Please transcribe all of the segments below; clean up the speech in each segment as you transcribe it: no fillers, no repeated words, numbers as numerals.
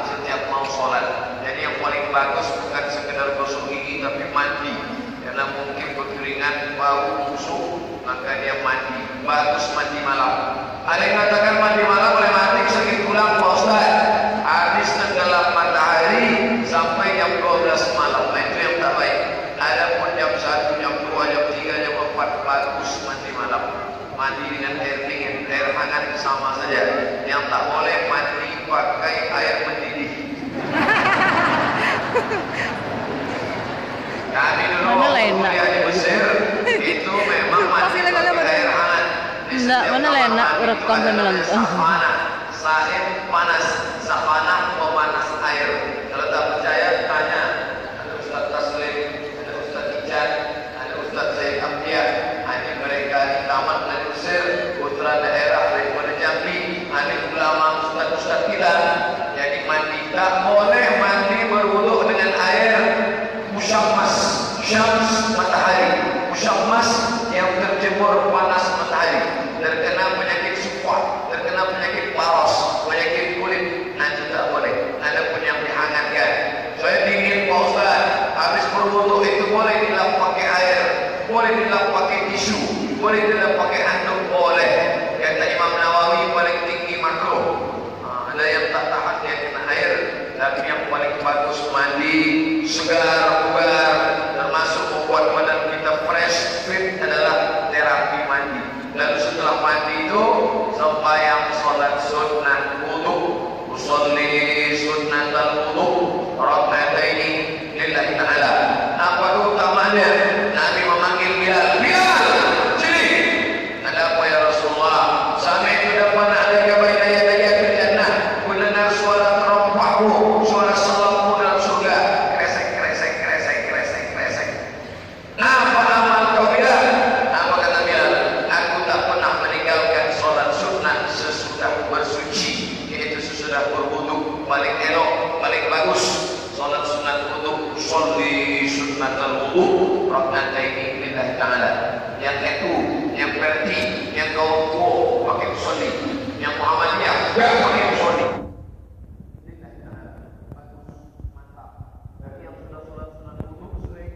setiap mau sholat. Jadi yang paling bagus bukan sekedar gosok gigi tapi mandi. Karena mungkin berkeringat, bau, busuk, maka dia mandi. Bagus mandi malam. Ada yang mengatakan mandi malam boleh mati sakit tulang, Pak Ustaz. Habis tenggelam matahari sampai jam 12 malam. Nah, itu yang tak baik. Adapun jam 1, jam 2, jam 3, jam 4 bagus mandi malam. Mandi dengan air dingin, air hangat sama saja. Yang tak boleh mandi pakai air mendidih. Kami dulu kuliah di Mesir itu memang mandi pakai air hangat. Enggak, mana lah enak rekam sambil nonton. Sahib panas, sahana pemanas air. Kalau tak percaya tanya. Ada Ustaz Taslim, ada Ustaz Ijan, ada Ustaz Zaid Abdiya. Ada mereka di taman dari Mesir, putra daerah daripada Jambi. Ada ulama Ustaz kita. Jadi mandi tak boleh mandi berwuduk dengan air musyammas, syams matahari, musyammas yang terjemur panas matahari. Terkena penyakit sufah, terkena penyakit paras, penyakit kulit, itu tak boleh. Ada pun yang dihangatkan. Saya dingin Pak Ustaz, habis berwuduk itu boleh dilap pakai air, boleh dilap pakai tisu, boleh dilap pakai handuk, boleh. Kata Imam Nawawi paling tinggi makruh. Ada yang tak tahan dia kena air, tapi yang paling bagus mandi segar, bugar, termasuk membuat badan kita fresh, fit adalah terapi mandi. Lalu setelah mandi itu sembahyang salat sunnah wudu, usolli sunnatal wudu, raka'ataini lillahi ta'ala. Apa utamanya? Nabi memanggil Bilal, Bilal, sini. Ada apa ya Rasulullah? Sami itu dapat ada baina yadayya fil jannah. Mendengar suara terompahmu, suara salammu dalam surga. Kresek, kresek, kresek, kresek, kresek. Apa amal kau Bilal? Apa kata Bilal? Aku tak pernah meninggalkan sholat sunnah sesudah bersuci, yaitu sesudah berwudu. Paling elok, paling bagus sholat sunat wudu, sholli sunnatal wudu, raka'ataini lillahi ta'ala. Yang itu, yang berarti, yang kau pakai sholli, yang Muhammadiyah gak pakai sholli. Lillahi ta'ala. Bagus, mantap. Bagi yang sudah sholat sunat wudu sering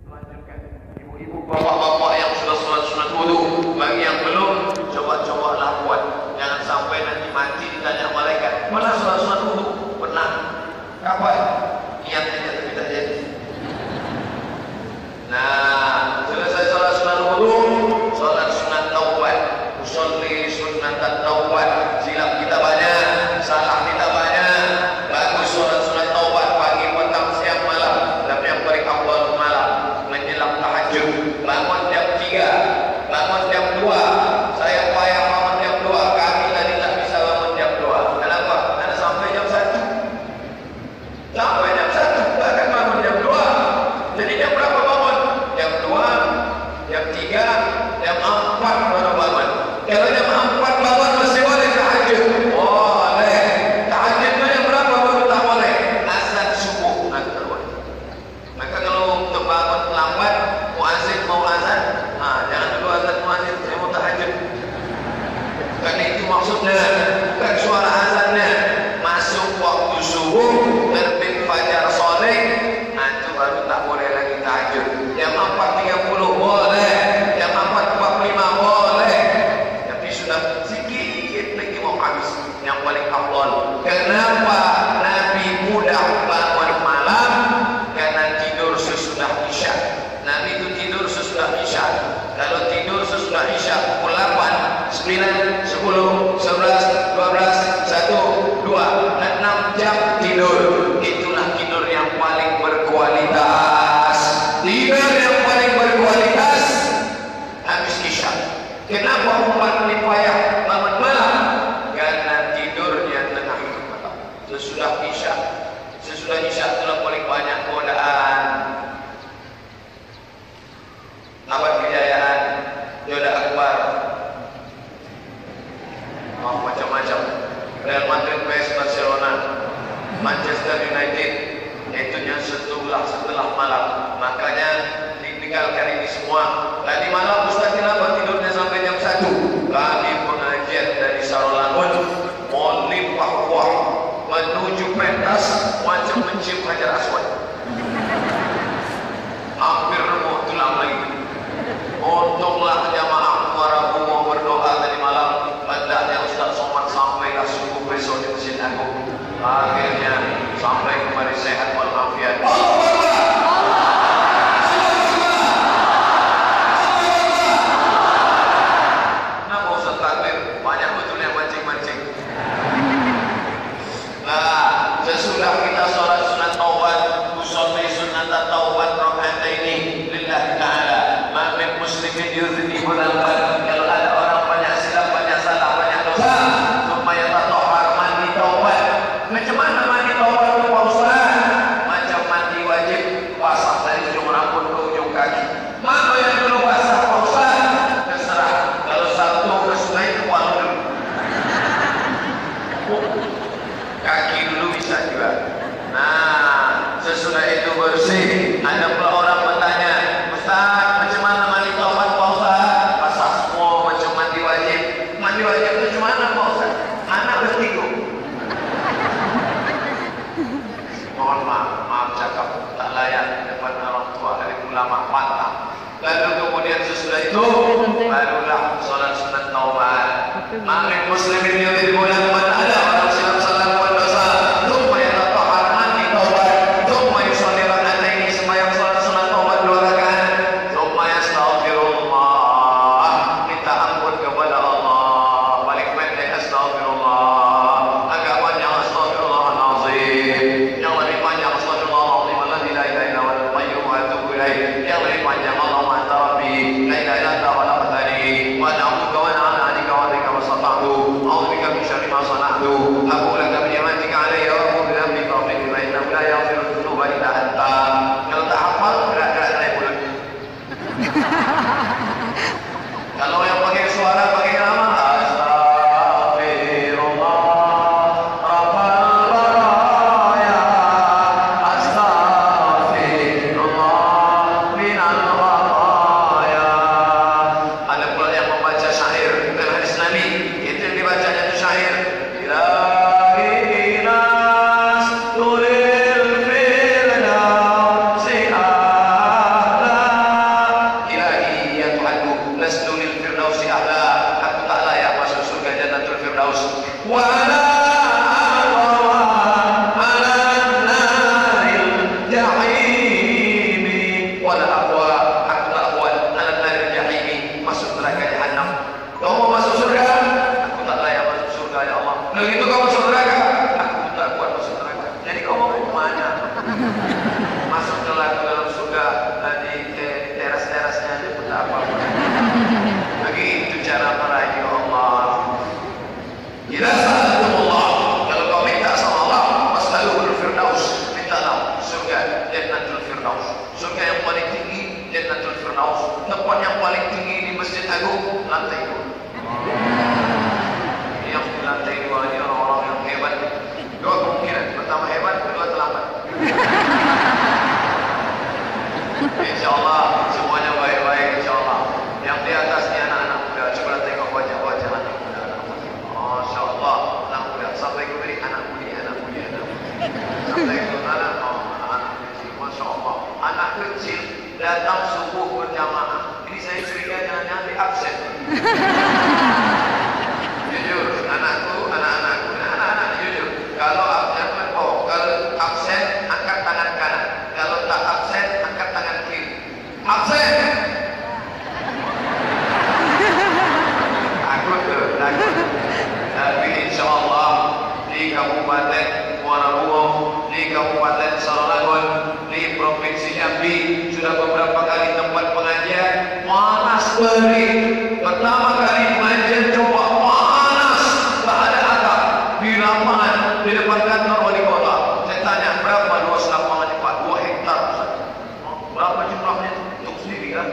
melanjutkan. Ibu-ibu, bapak-bapak yang sudah sholat sunat wudu, bagi yang belum, coba-cobalah buat. Jangan sampai nanti mati ditanya malaikat, mana sholat sunat wudu? Pernah? Kapan? Niat aja tapi tak jadi. Nah, selesai sholat sunat wudu, sholat sunat taubat, usolli sunnatat taubat. Silap kita banyak, salah kita banyak. Bagus sholat sunat taubat pagi, petang, siang, malam. Tapi yang paling awal malam, menjelang tahajud. Bangun jam 3, bangun jam 2. Saya payah bangun jam 2. Kami tadi tak bisa bangun jam 2. Kenapa? Karena sampai jam 1. Sampai jam 1 bahkan bangun jam 2. Jadi jam berapa bangun? Jam 2, jam 3, jam 4 baru bangun. Kalau jam 4 bangun masih boleh tahajud? Boleh. Tahajud itu jam berapa baru tak boleh? Azan subuh tak boleh. Maka kalau terbangun lambat, muazin mau azan, jangan dulu azan muazin, saya mau tahajud. Karena itu maksudnya, bukan suara azannya. Masuk waktu subuh, terbit fajar soleh, itu baru tak boleh lagi tahajud. Jam 4.30 boleh, jam 4.45 boleh. Tapi sudah sedikit lagi mau habis. Yang paling afdal. Kenapa Nabi mudah bangun malam? Karena tidur sesudah Isya. Nabi itu tidur sesudah Isya. Kalau tidur sesudah Isya pukul 8, 9, 10, 11, 12, 1, 2, 6 jam tidur. Itulah tidur yang paling berkualitas. Tidur yang paling berkualitas habis Isya. Kenapa umat ini payah bangun malam? Karena tidurnya tengah malam. Sesudah Isya. Sesudah Isya itulah paling banyak godaan. Awal kejayaan, Yoda Akbar, macam-macam. Real Madrid, PS Barcelona, Manchester United, itunya setelah malam. Makanya ditinggalkan ini semua. Tadi malam Ustaz kenapa tidurnya sampai jam 1? Kami pengajian dari Sarolangun, mau limpah buah menuju Penta, semacam mencium Hajar Aswad. Hampir remuk tulang lagi. Untunglah jamaah Muarabu mau berdoa tadi malam. Hendaknya Ustaz Somad sampailah subuh besok di Masjid Agung. Akhirnya sampai kembali sehat walafiat. Kenapa Ustaz takbir? Banyak betul yang mancing-mancing. Nah, sesudah kita sholat sunat taubat, usolli sunat taubat rakaataini lillahi ta'ala. Ma min muslimin yudhnibu dzamban. Kalau ada orang banyak silap, banyak salah, banyak dosa, thumma yatatahhar mandi taubat. Macam mana mandi taubat itu Pak Ustaz? Macam mandi wajib, basah dari ujung rambut ke ujung kaki. Mana yang dulu basah Pak Ustaz? Terserah. Kalau satu ke sungai ke Kuala dulu. Kaki dulu bisa juga. Nah, sesudah itu bersih. Ada pula orang bertanya, Ustaz, macam mana mandi taubat Pak Ustaz? Basah semua macam mandi wajib. Mandi wajib itu macam mana Pak Ustaz? Anak bertiga. Mohon maaf cakap tak layak depan orang tua dari ulama pantang. Lalu kemudian sesudah itu barulah solat sunat taubat. Makin muslimin yudhnibu dzamban, ada orang silap salah buat dosa, thumma yatatahhar mandi taubat, thumma yusolli rakaataini, sembahyang solat sunat taubat 2 rakaat, thumma yastaghfirullah, minta ampun kepada Allah, balik pendek astaghfirullah, agak panjang astaghfirullahalazim, yang lebih panjang astaghfirullahalazim alladzi la ilaha illa huwal qayyum wa atubu ilaih, yang lebih panjang Allahumma anta rabbi la ilaha illa anta khalaqtani wa ana abduka wa ana ala ahdika wa wa'dika mastata'tu a'udzu bika min syarri ma sana'tu abu laka bi ni'matika alayya wa abu bi dhanbi faghfir li fa innahu la yaghfiru dhunuba illa anta. Kalau tak hafal gerak-gerak naik mulut. Kalau yang pakai suara pakai nama astaghfirullah rabbal baraya astaghfirullah minal khataya. Ada pula yang membaca syair bukan hadis Nabi, itu yang dibacanya itu syair. Ilahi nas tulil firdausi ahla. Ilahi ya Tuhanku, nasdulil firdausi ahla. Aku tak layak masuk surga Jannatul Firdaus. Wala aqwa ala naril jahimi. Wala aqwa, aku tak kuat ala naril jahimi, masuk neraka jahanam. Kau mau masuk surga? Aku tak layak masuk surga ya Allah. Begitu kau masuk neraka, aku tak kuat masuk neraka. Jadi kau mau kemana? Masuk dalam surga di teras-terasnya aja pun tak apa-apa. Begitu cara meraih Allah. Ila sa'atumullah, kalau kau minta sama Allah, fas'aluhul firdaus, mintalah surga Jannatul Firdaus. Surga yang paling tinggi Jannatul Firdaus. Tempat yang paling tinggi di Masjid Agung, lantai 2. Yang di lantai 2 ini orang-orang yang hebat. 2 kemungkinan, pertama hebat, kedua terlambat. InsyaAllah semuanya baik-baik insyaAllah. Yang di atas ni anak-anak muda. Coba tengok wajah-wajah anak muda. Masya Allah, anak muda. Sampai ke beri anak mudi, anak mudi, anak mudi. Sampai ke anak, anak kecil. Masya Allah, anak kecil datang subuh berjamaah. Ini saya curiga jangan-jangan di absen. Jujur, anak-anakku, jujur. Kalau absen, kalau absen angkat tangan kanan. Kalau tak absen angkat tangan kiri. Absen. Takut. Tapi insyaAllah di Kabupaten Muarabu, di Kabupaten Sarolangun, di Provinsi Jambi sudah beberapa kali tempat pengajian panas terik. Pertama kali pengajian coba panas, tak ada atap di lapangan di depan kantor wali kota. Saya tanya berapa luas lapangan ini Pak? 2 hektar. Berapa jumlahnya? Untuk sendiri kan?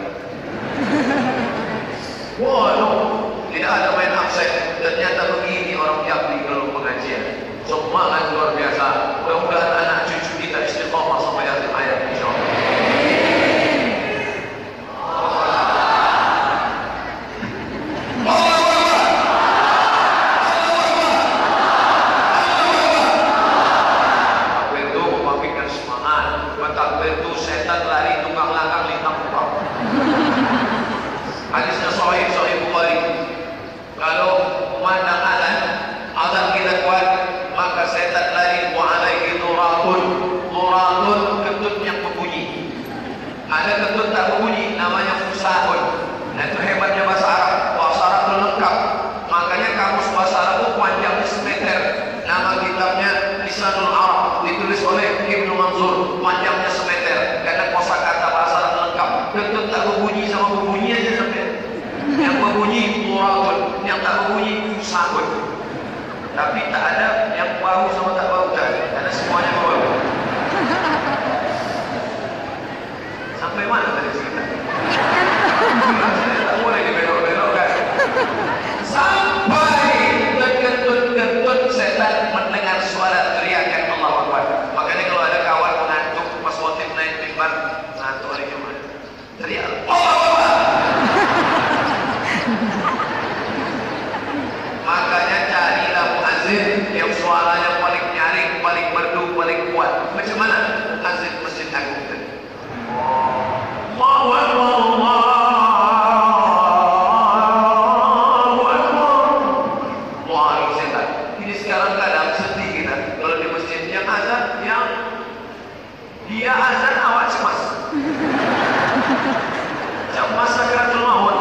Waduh, tidak ada main absen. Ternyata begini orang Jambi kalau pengajian. Semangat luar biasa. Mudah-mudahan anak cucu kita istiqamah sampai akhir hayat insyaAllah. Aku itu Ada kentut tak berbunyi, namanya fusaun. Nah itu hebatnya bahasa Arab. Bahasa Arab itu lengkap. Makanya kamus bahasa Arab itu panjangnya semeter. Nama kitabnya Lisanul Arab, ditulis oleh Ibnu Manzur, panjangnya semeter. Karena kosakata bahasa Arab lengkap. Kentut tak berbunyi sama berbunyi aja sampai. Yang berbunyi murabun, yang tak berbunyi fusaun. Tapi tak ada yang bau sama tak bau, karena semuanya bau. Sampai mana tadi cerita? Tak boleh dibelok-belokkan. Sampai terkentut-kentut setan mendengar suara teriakan Allahu Akbar. Makanya kalau ada kawan mengantuk pas khotib naik mimbar, ngantuk hari Jumat, teriak Allahu Akbar. Makanya carilah muazzin yang suaranya paling nyaring, paling merdu, paling kuat. Macam mana? Muazzin Masjid Agung tadi. Allahu Akbar, Allahu Akbar. Wah, setan. Ini sekarang kadang sedih kita. Kalau di masjid yang azan, yang dia azan awak cemas. Cemas sakaratul maut.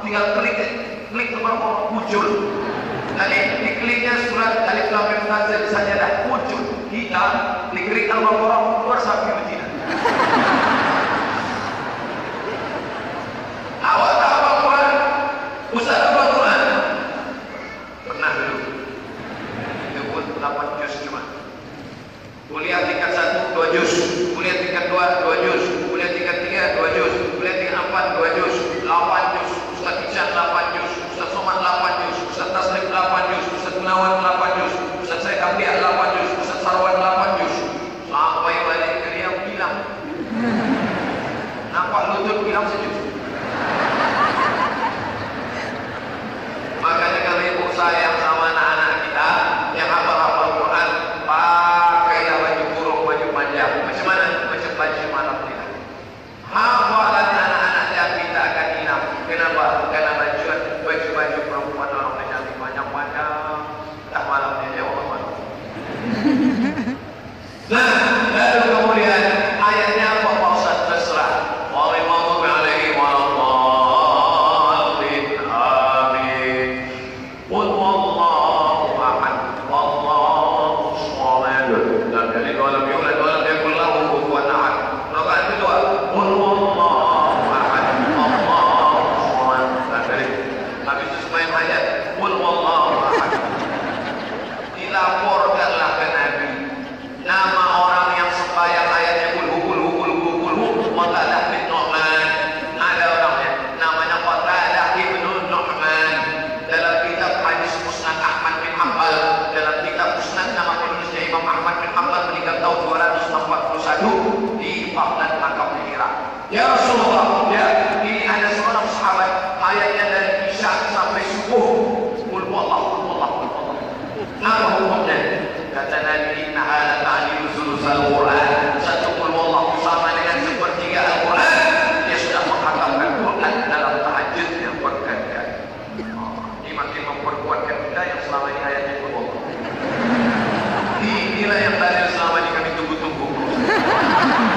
Tinggal klik nomor muncul. Tadi dikliknya surat Alif Lam Mim Tanzil saja dah muncul. Kita diklik Al-Baqarah keluar sampai Madinah. Awak tak apa Quran? Ustaz apa Quran? Pernah dulu. Itu pun 8 juz cuma. Kuliah tingkat 1 2 juz, kuliah tingkat 2 2 juz, kuliah tingkat 3 2 juz, kuliah tingkat 4 2 juz, 8 juz. Ustaz Ican 8 juz, Ustaz Somad 8 juz, Ustaz Taslim 8 juz, Ustaz Gunawan 8 juz, Ustaz Syed Abdiah 8 juz, Ustaz Sarwan 8 juz. Sampai balik ke Riau hilang. Nampak lutut hilang sejuz. Makanya kalau ibu sayang sama anak-anak kita yang hafal-hafal Quran, pakailah baju kurung, baju panjang. Macam mana? Macam baju malam kita. Hafalan anak-anak yang kita akan hilang. Kenapa? Karena baju perempuan orang menyanyi panjang-panjang, tak malamnya jauh malam. Nah, lalu kemudian ayatnya apa Pak Ustaz? Terserah. Wallahu alaihi wasallam. Amin. Qul wallahu ahad, Allahu samad. Dan dari dalam yulad walam yakul lahu kufuwan ahad. Rakaat kedua, qul wallahu ahad, Allahu samad. Dan dari habis itu sembahyang hajat, qul wallahu ahad. Dilaporkanlah ke Nabi nama orang yang sembahyang ayatnya Qatadah bin Nu'man. Ada orangnya namanya Qatadah bin Nu'man. Dalam kitab hadis Musnad Ahmad bin Hanbal, dalam kitab Musnad nama penulisnya Imam Ahmad bin Hanbal meninggal tahun 241 di Baghdad, makamnya Irak. Ya Rasulullah, ya, ini ada seorang sahabat ayatnya dari Isya sampai subuh. Qul wallahu, qul wallahu, qul wallahu. Apa hukumnya? Al-Quran. Satu qul huwallahu sama dengan sepertiga Al-Quran. Dia sudah menghatamkan Quran dalam tahajudnya berkali-kali. Ini makin memperkuatkan kita yang selama ini ayatnya qul huwallahu. Inilah yang tadi selama ini kami tunggu-tunggu.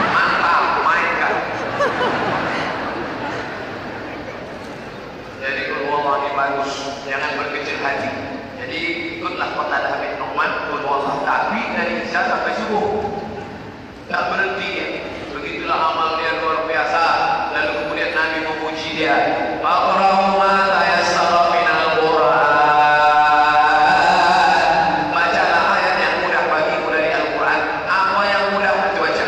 Mantap, mainkan. Jadi qul huwallahu ini bagus. Jangan berkecil hati. Jadi ikutlah Qatadah bin Nu'man qul huwallahu, tapi dari isya sampai subuh. Tak berhenti ya. Begitulah amal dia luar biasa. Lalu kemudian Nabi memuji dia. Faqra'u ma tayassara minal Qur'an. Bacalah ayat yang mudah bagimu dari Al-Quran. Apa yang mudah dibaca.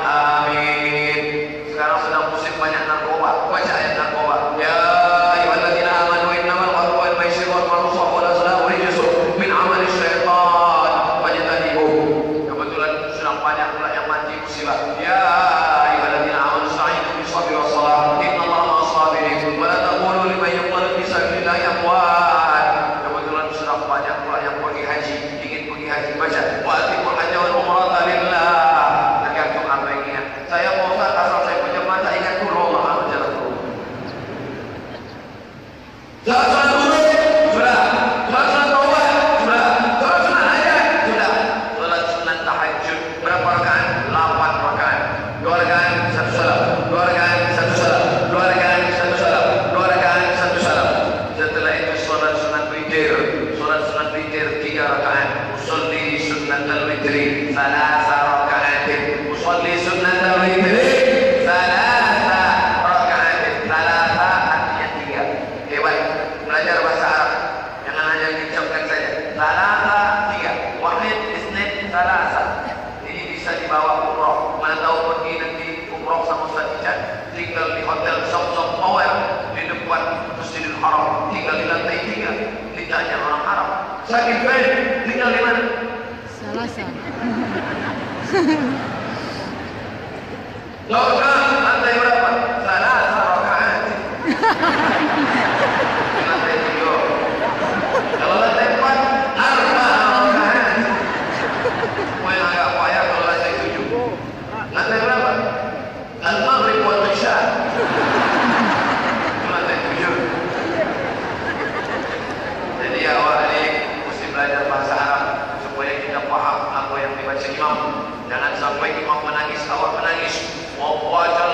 Amin. Sekarang sedang musim banyak narkoba. Baca ayat narkoba. Ya ayyuhalladzina amanu innamal khamru wal maisiru wal ansab wal azlamu rijsun min amali syaitan fajtanibuhu. Sedang banyak pula yang mati musibah. Ya ayyuhalladzina amanu ista'inu bis-sabri was-salah innallaha ma'as-sabirin wa la taqulu liman yuqtalu fi sabilillahi amwat. Kebetulan sedang banyak pula yang pergi haji, ingin pergi haji, baca wa atiqul hajja wal umrata lillah. Tergantung apa yang ingat. Saya mau asal saya punya mata ingat qul huwallahu jalan dulu. Salat dulu sudah. Salat taubat sudah. Salat sunat ayat sudah. Salat sunat tahajud berapa rakaat? 8 rakaat. 2 rakaat 1 salam. 2 rakaat 1 salam. 2 rakaat 1 salam. 2 rakaat 1 salam. Setelah itu salat sunat witir. Salat sunat witir 3 rakaat. Usolli sunnatal witri 3 rakaat. Usolli sunnatal witri 3 rakaat. 3 artinya 3. Hebat. Belajar bahasa Arab. Jangan hanya diucapkan saja. 3. Wahid, isnin, 3. Ini bisa dibawa umroh. Mana tahu pergi nanti umroh sama Ustaz Ican, tinggal di hotel Zom-Zom Power di depan Masjidil Haram, tinggal di lantai 3. Ditanya orang Arab, Sakit Ben, tinggal di mana? Salasa. Lokal, lantai berapa? 3 rakaat. Lantai 3. Kalau lantai 4, 4 rakaat. Semua yang agak payah kalau lantai 7. Lantai berapa? Al-Maghrib wal Isya. Lantai 7. Jadi awal ini mesti belajar bahasa Arab supaya kita paham apa yang dibaca imam. Jangan sampai imam menangis, awak menangis. Mau baca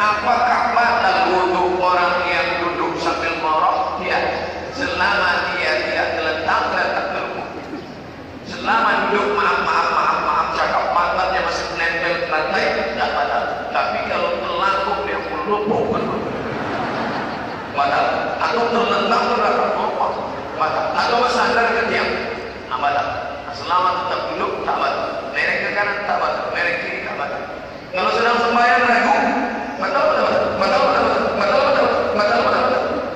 Apakah batal wudhu orang yang duduk sambil ngorok? Ya, selama dia tidak terletak dan tak terlumpuh. Selama duduk maaf cakap pantatnya masih menempel ke lantai, tidak batal. Tapi kalau terlangkup dia melumpuh, batal. Atau terletak batal. Atau bersandar ke tiang, batal. Selama tetap duduk, tak batal. Merek ke kanan, tak batal. Merek kiri, tak batal. Kalau sedang sembahyang ragu, batal.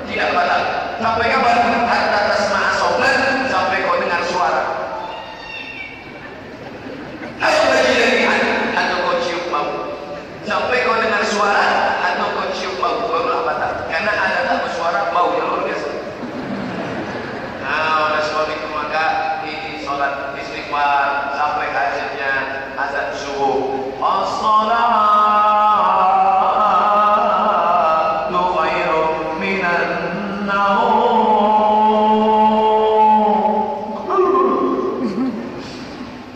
Tidak batal. Sampai kapan? Hatta tasma'a sautan, sampai kau dengar suara. Atau bajilan atau kau cium bau. Sampai kau dengar suara atau kau cium bau, barulah batal. Karena ada tak bersuara bau yang luar biasa. Nah, oleh sebab itu maka ini sholat istighfar sampai akhirnya azan subuh. As-salatu khairun minan naum.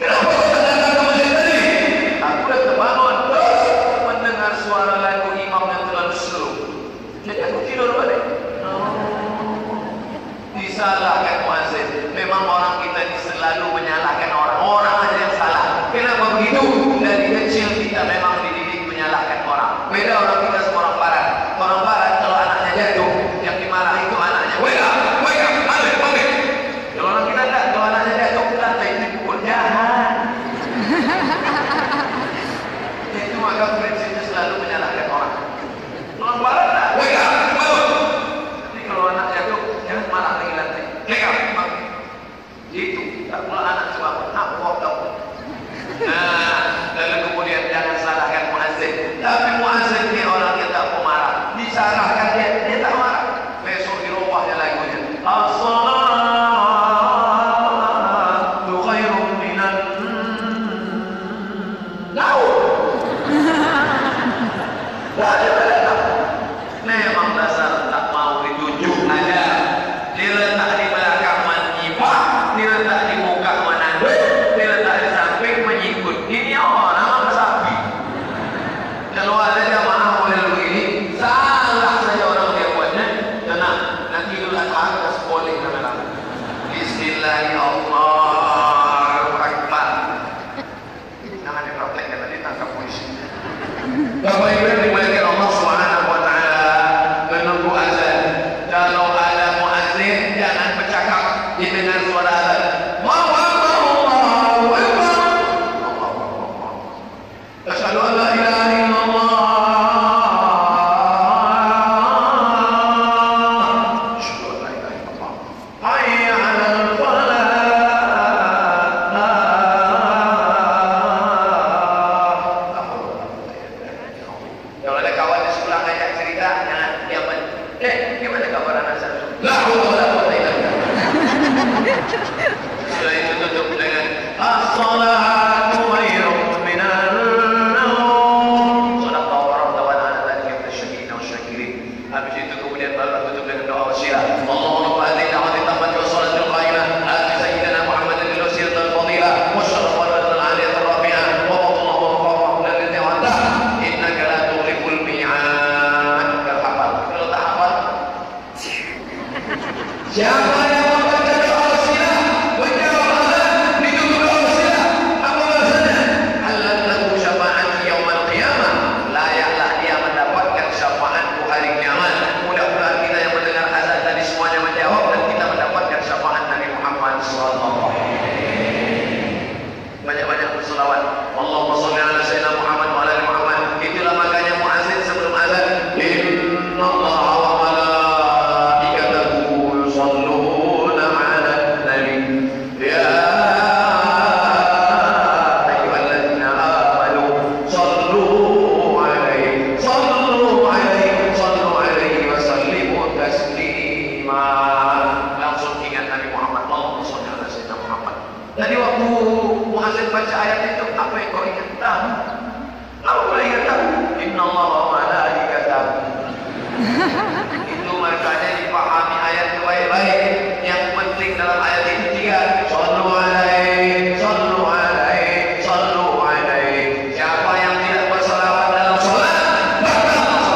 Kenapa kau datang ke masjid tadi? Aku dah terbangun terus mendengar suara lagu imam yang terlalu seru. Jadi aku tidur balik. Disalahkan muazzin. Memang orang kita ini selalu menyalahkan orang. Orang aja yang salah. Kenapa begitu? Dari kecil kita memang dididik menyalahkan orang. Beda orang kita sama orang barat. Orang barat kalau anaknya jatuh, yang dimarah itu anaknya. Wake up, balik. Kalau orang kita enggak, kalau anaknya jatuh ke lantai dipukul, jahat. Itu maka prinsipnya selalu menyalahkan orang. Orang barat enggak, wake up, bangun. Jadi kalau anak jatuh, jangan marah lagi lantai. Wake up, bangun. Itu, tak pula anak bangun, apa kau? Nah, lalu kemudian jangan salahkan muazzin. Tapi muazzin ini orang yang tak pemarah. Disalahkan dia tak marah. Besok dirubahnya lagunya. As-salatu khairun minan naum. Memang dasar tak mau ditunjuk aja. Diletak di belakang menyimak, diletak di muka menanduk, diletak di samping menyikut. Ini orang apa sapi? Kalau ada jamaah model begini, salah saja orang dia buatnya. Tenang, nanti Idul Adha kita seboleh rame-rame. Bismillahirrahmanirrahim. Jangan dipraktekkan, nanti tangkap polisi. Bapak Ibu yang dimuliakan Allah Subhanahu wa taala, menunggu azan. Kalau ada muazzin jangan bercakap, didengar suara azan. Allahu Akbar, Allahu Akbar. Asyhadu an la ilaha illallah. Asyhadu an la ilaha illallah. Hayya 'alal falah. Kalau ada kawan di sebelah ngajak cerita, jangan diam aja. Gimana kabar anak saya? La haula wala quwwata illa billah. Setelah itu tutup dengan as-salatu khairun minan naum. Shadaqallahu wa rabbana ala dzalika minasyahidin wa syakirin. Habis itu kemudian baru tutup dengan doa wasilah. Allahumma rabb hadhihi da'wati tammati wa salatil qa'imah. Ati sayyidina Muhammadin al-wasiyata al-fadilah wa syarafat al-'aliyah ar-rafi'ah wa fadlahu wa rahmatuhu allati wa'ada. Innaka la tughliqul mi'ad. Kalau hafal, kalau tak hafal, siapa yang membaca doa wasilah, menjawab azan, ditutup doa wasilah, apa alasannya? Allah lahu syafa'ati yaumal qiyamah. Layaklah dia mendapatkan syafaatku hari kiamat. Mudah-mudahan kita yang mendengar azan tadi semuanya menjawab dan kita mendapatkan syafaat Nabi Muhammad sallallahu alaihi wasallam. Banyak-banyak berselawat. Allahumma shalli ala sayyidina Muhammad wa ala ali Muhammad. Itulah makanya muazzin sebelum azan, innallaha wa malaikatahu yusholluna 'alan nabi. Ya ayyuhalladzina amanu shallu 'alaihi wa sallimu taslima. Langsung ingat Nabi Muhammad. Allahumma shalli ala sayyidina Muhammad. Tadi waktu muazzin baca ayat itu, apa yang kau ingat? Tahu? Apa kau ingat tahu? Innallaha wa malaikatahu. Itu makanya dipahami ayat itu baik-baik. Yang penting dalam ayat itu tiga. Shallu alaihi, shallu alaihi, shallu alaihi. Siapa yang tidak bersalawat dalam sholat, batal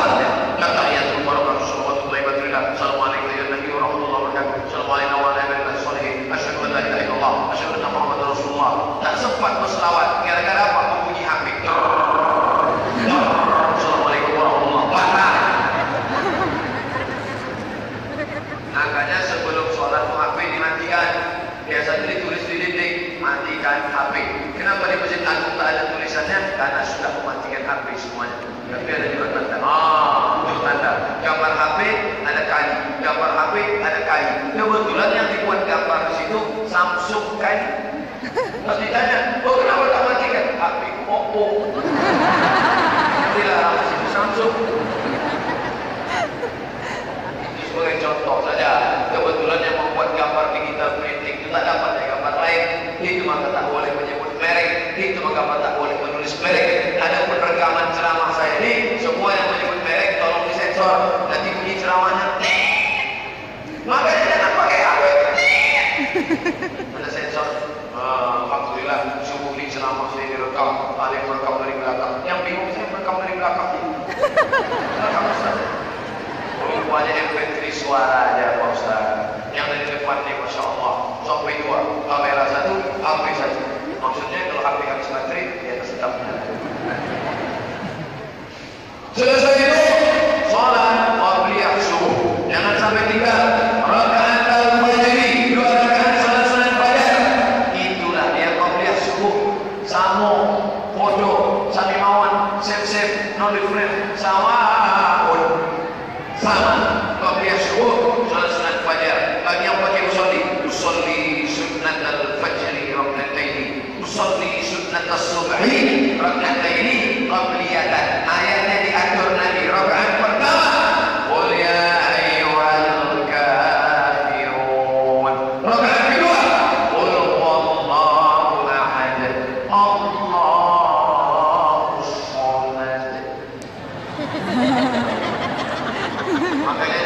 Tapi ada juga tanda. Itu tanda. Gambar HP ada kali. Gambar HP ada kali. Kebetulan yang dibuat gambar di situ Samsung kali. Terus ditanya, oh kenapa tak matikan? HP Oppo. Dilarang di situ Samsung. Itu sebagai contoh saja. Kebetulan yang membuat gambar digital printing itu tak dapat ya gambar lain. Itu maka tak boleh menyebut merek. Itu maka tak boleh menulis merek. Ada penergaman ceramah saya ini, semua yang menyebut merek tolong disensor. Nanti bunyi ceramahnya. Makanya jangan pakai HP. Ada sensor. Alhamdulillah subuh ini ceramah saya direkam. Ada yang merekam dari belakang. Yang bingung saya merekam dari belakang. Belakang Ustaz. Rupanya MP3 suara aja Pak Ustaz. Yang dari depan nih Masya Allah sampai dua. Kamera satu, HP satu. Maksudnya kalau HP habis baterai, dia tetap nyala. Selesai itu, sholat qabliyah subuh. Jangan sampai tinggal. Rakaat al-fajr, 2 rakaat salat sunat fajar. Itulah dia qabliyah subuh. Samo, foto, samimawan, save, no different, sama. Qabliyah subuh, salat sunat fajar. Bagi yang pakai usolli sunnat al-fajri rak'ataini, usolli sunnat as-subhi rak'ataini qabliyatan. Ayatnya diatur Nabi rakaat pertama. Qul ya ayyuhal kafirun. Rakaat kedua. Qul huwallahu ahad. Allahus samad. Makanya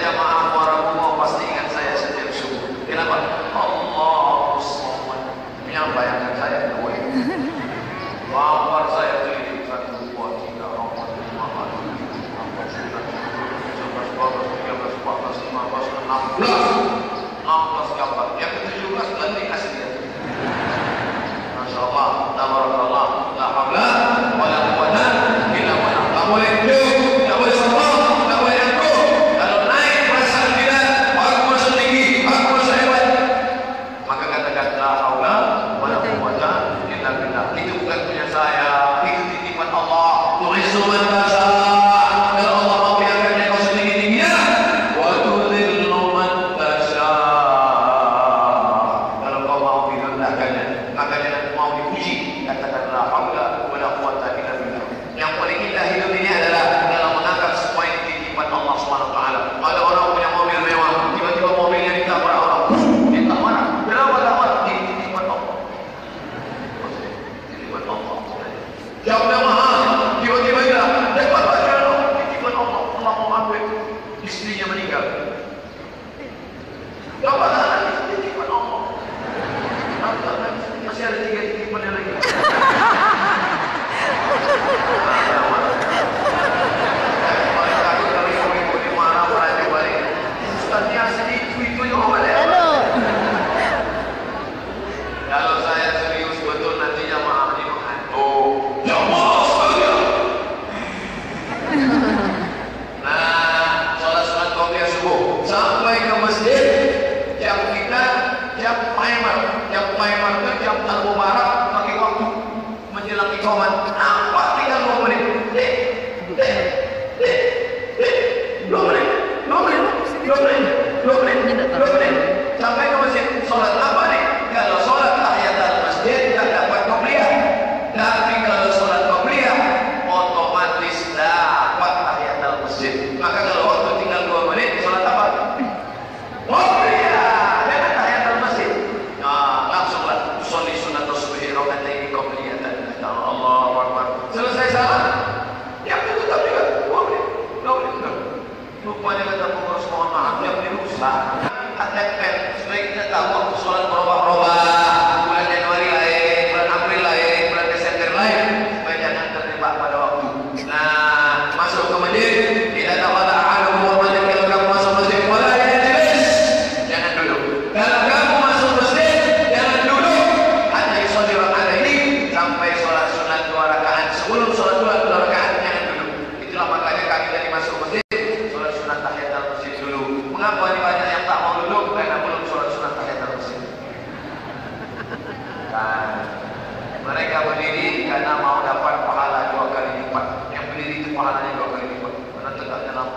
pahalanya 2 kali lipat. Karena tegak dalam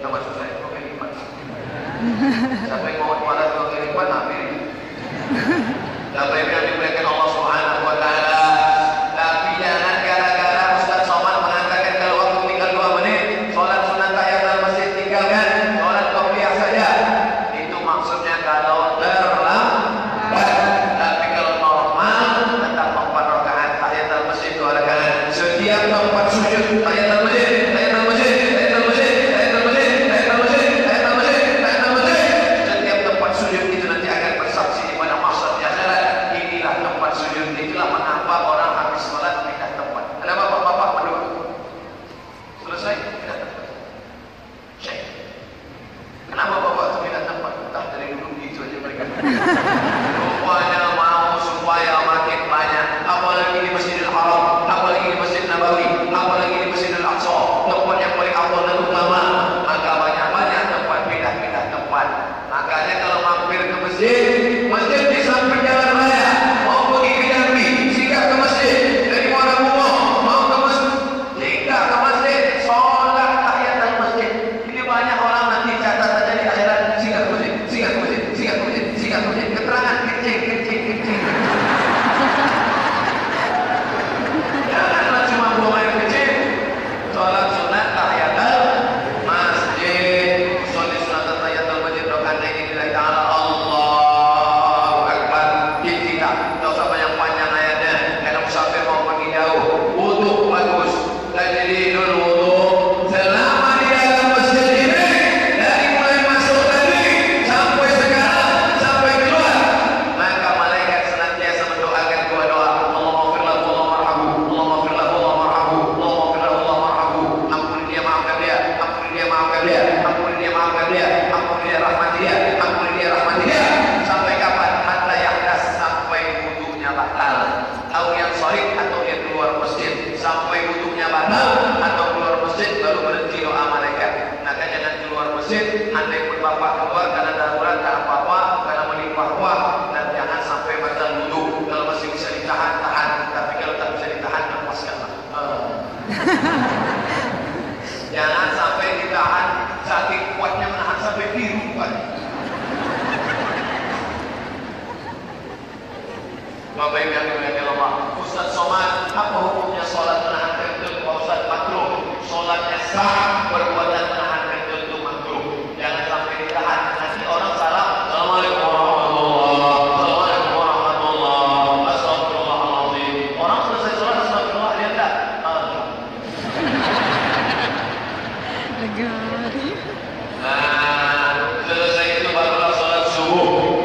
zaman susah 2 kali lipat. Siapa yang mau pahala 2 kali lipat, amin. Siapa yang dimuliakan Allah Subhanahu wa Ta'ala. Tapi jangan gara-gara Ustaz Somad mengatakan kalau waktu tinggal 2 menit, sholat sunat tahiyatul masjid tinggalkan, sholat qobliyah saja. Itu maksudnya kalau terlambat. Tapi kalau normal, tetap 4 rakaat tahiyatul masjid 2 rakaat. Setiap tempat sujud tahiyatul masjid, tahiyatul masjid, tahiyatul masjid, tahiyatul masjid, tahiyatul masjid, tahiyatul masjid, tahiyatul masjid. Setiap tempat sujud itu nanti akan bersaksi di pada mahsyar di akhirat. Inilah tempat sujud. Itulah mengapa orang habis sholat pindah tempat. Ada bapak-bapak berdua. Selesai pindah tempat. Cek. Kenapa bapak itu pindah tempat? Entah dari dulu gitu aja mereka. Rupanya mau supaya makin banyak. Apalagi di Masjidil Haram, apalagi di Masjid Nabawi, apalagi di Masjidil Aqsa, tempat yang paling afdal dan utama. Maka banyak-banyak tempat pindah-pindah tempat. Makanya kalau mampir ke masjid di samping jalan raya, mau pergi ke Jambi, singgah ke masjid. Dari Muara Bungo, mau ke masjid, singgah ke masjid, sholat tahiyatul masjid. Ini banyak orang nanti catat saja di akhirat, singgah ke masjid, singgah ke masjid, singgah ke masjid, singgah ke masjid. Keterangan kecil. Janganlah cuma buang air kecil. Sholat sunat tahiyatul masjid, sholat sunat tahiyatul masjid, doakan lillahi ta'ala. Allahu Akbar. Kita tak usah panjang-panjang ayatnya. Karena musafir mau pergi jauh, wudu bagus, tajridul wudu. Selama di dalam masjid ini, dari mulai masuk tadi sampai sekarang sampai keluar, maka malaikat senantiasa mendoakan dua doa. Allahumma firlahu, Allahumma marhamu, Allahumma firlahu, Allahumma marhamu, Allahumma firlahu, Allahumma marhamu. Ampuni dia, maafkan dia, ampuni dia, maafkan dia, ampuni dia, maafkan dia, ampuni dia, rahmati dia, ampuni dia, rahmati dia. Sampai kapan? Hatta yahdas, sampai wudunya batal. Atau yang sahih atau yang keluar masjid. Sampai wudunya batal atau keluar masjid baru berhenti doa malaikat. Maka jangan keluar masjid. Andai pun bapak keluar karena darurat, karena apa-apa, karena melimpah ruah, dan jangan sampai batal wudu. Kalau masih bisa ditahan, tahan. Tapi kalau tak bisa ditahan, lepaskanlah. Jangan sampai ditahan, saking kuatnya menahan sampai biru kan. Bapak Ibu yang dimuliakan Allah, Ustaz Somad, apa hukumnya sholat menahan kentut? Pak Ustaz, makruh. Sholatnya sah, perbuatan menahan kentut itu makruh. Jangan sampai ditahan. Nanti orang salah. Assalamualaikum warahmatullahi wabarakatuh. Assalamualaikum warahmatullahi wabarakatuh. Astagfirullahaladzim. Orang selesai sholat, astagfirullah, dia tak. Nah, selesai itu barulah sholat subuh.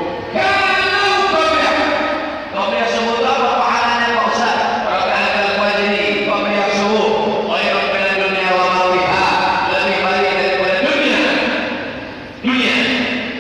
Qobliyah subuh itu apa pahalanya Pak Ustaz? Rakaat al-fajr, qobliyah subuh, khairun minad dunya wa ma fiha, lebih baik daripada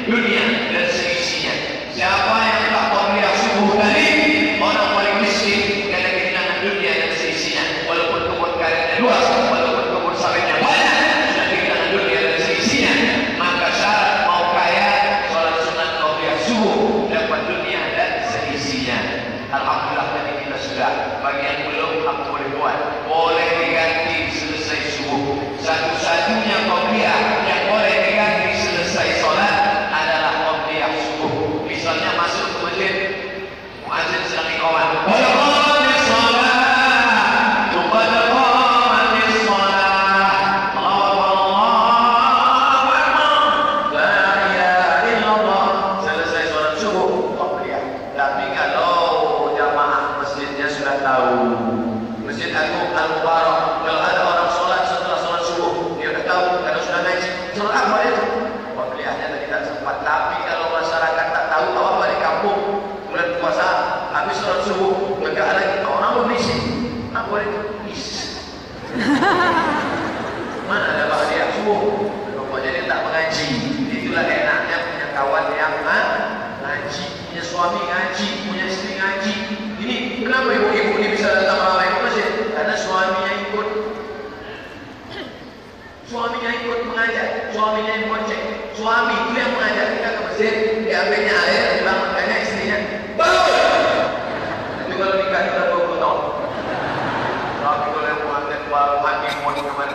dunia dan seisinya. Siapa yang tak qobliyah subuh tadi, orang paling miskin karena kehilangan dunia dan seisinya. Walaupun kebun karetnya luas, walaupun kebun sawitnya banyak, sudah kehilangan dunia dan seisinya. Maka syarat mau kaya, sholat sunat qobliyah subuh, dapat dunia dan seisinya. Alhamdulillah tadi kita sudah. Bagi yang belum, aku boleh buat. Boleh diganti selesai subuh. Satu-satunya qobliyah yang boleh diganti selesai sholat adalah qobliyah subuh. Misalnya masuk ke masjid, muadzin sedang iqamah. Qad shalah, qad qamatis shalah. Allahu Akbar, la ilaha illallah. Selesai sholat subuh, qobliyah. Tapi kalau jamaah masjidnya sudah tahu, Masjid Agung Al-Mubarak, kalau ada orang sholat setelah sholat subuh, dia sudah tahu, kalau sudah ngaji, sholat apa itu? Qobliyahnya tadi tak sempat. Tapi kalau masyarakat tak tahu, awak balik kampung, bulan puasa, habis sholat subuh, tegak lagi, orang berbisik. Apa itu? Mana ada bahagia subuh? Rupanya dia tak mengaji. Itulah enaknya punya kawan yang ngaji, punya suami ngaji, punya istri ngaji. Ini kenapa ibu-ibu ini bisa datang ramai ke masjid? Karena suaminya ikut mengajar, suaminya yang bonceng. Suami itu yang mengajar kita ke masjid, diambilnya air, dibangunkannya istrinya. Bangun! Itu kalau nikah sudah 20 tahun. Tapi kalau yang mengantar baru honeymoon kemana?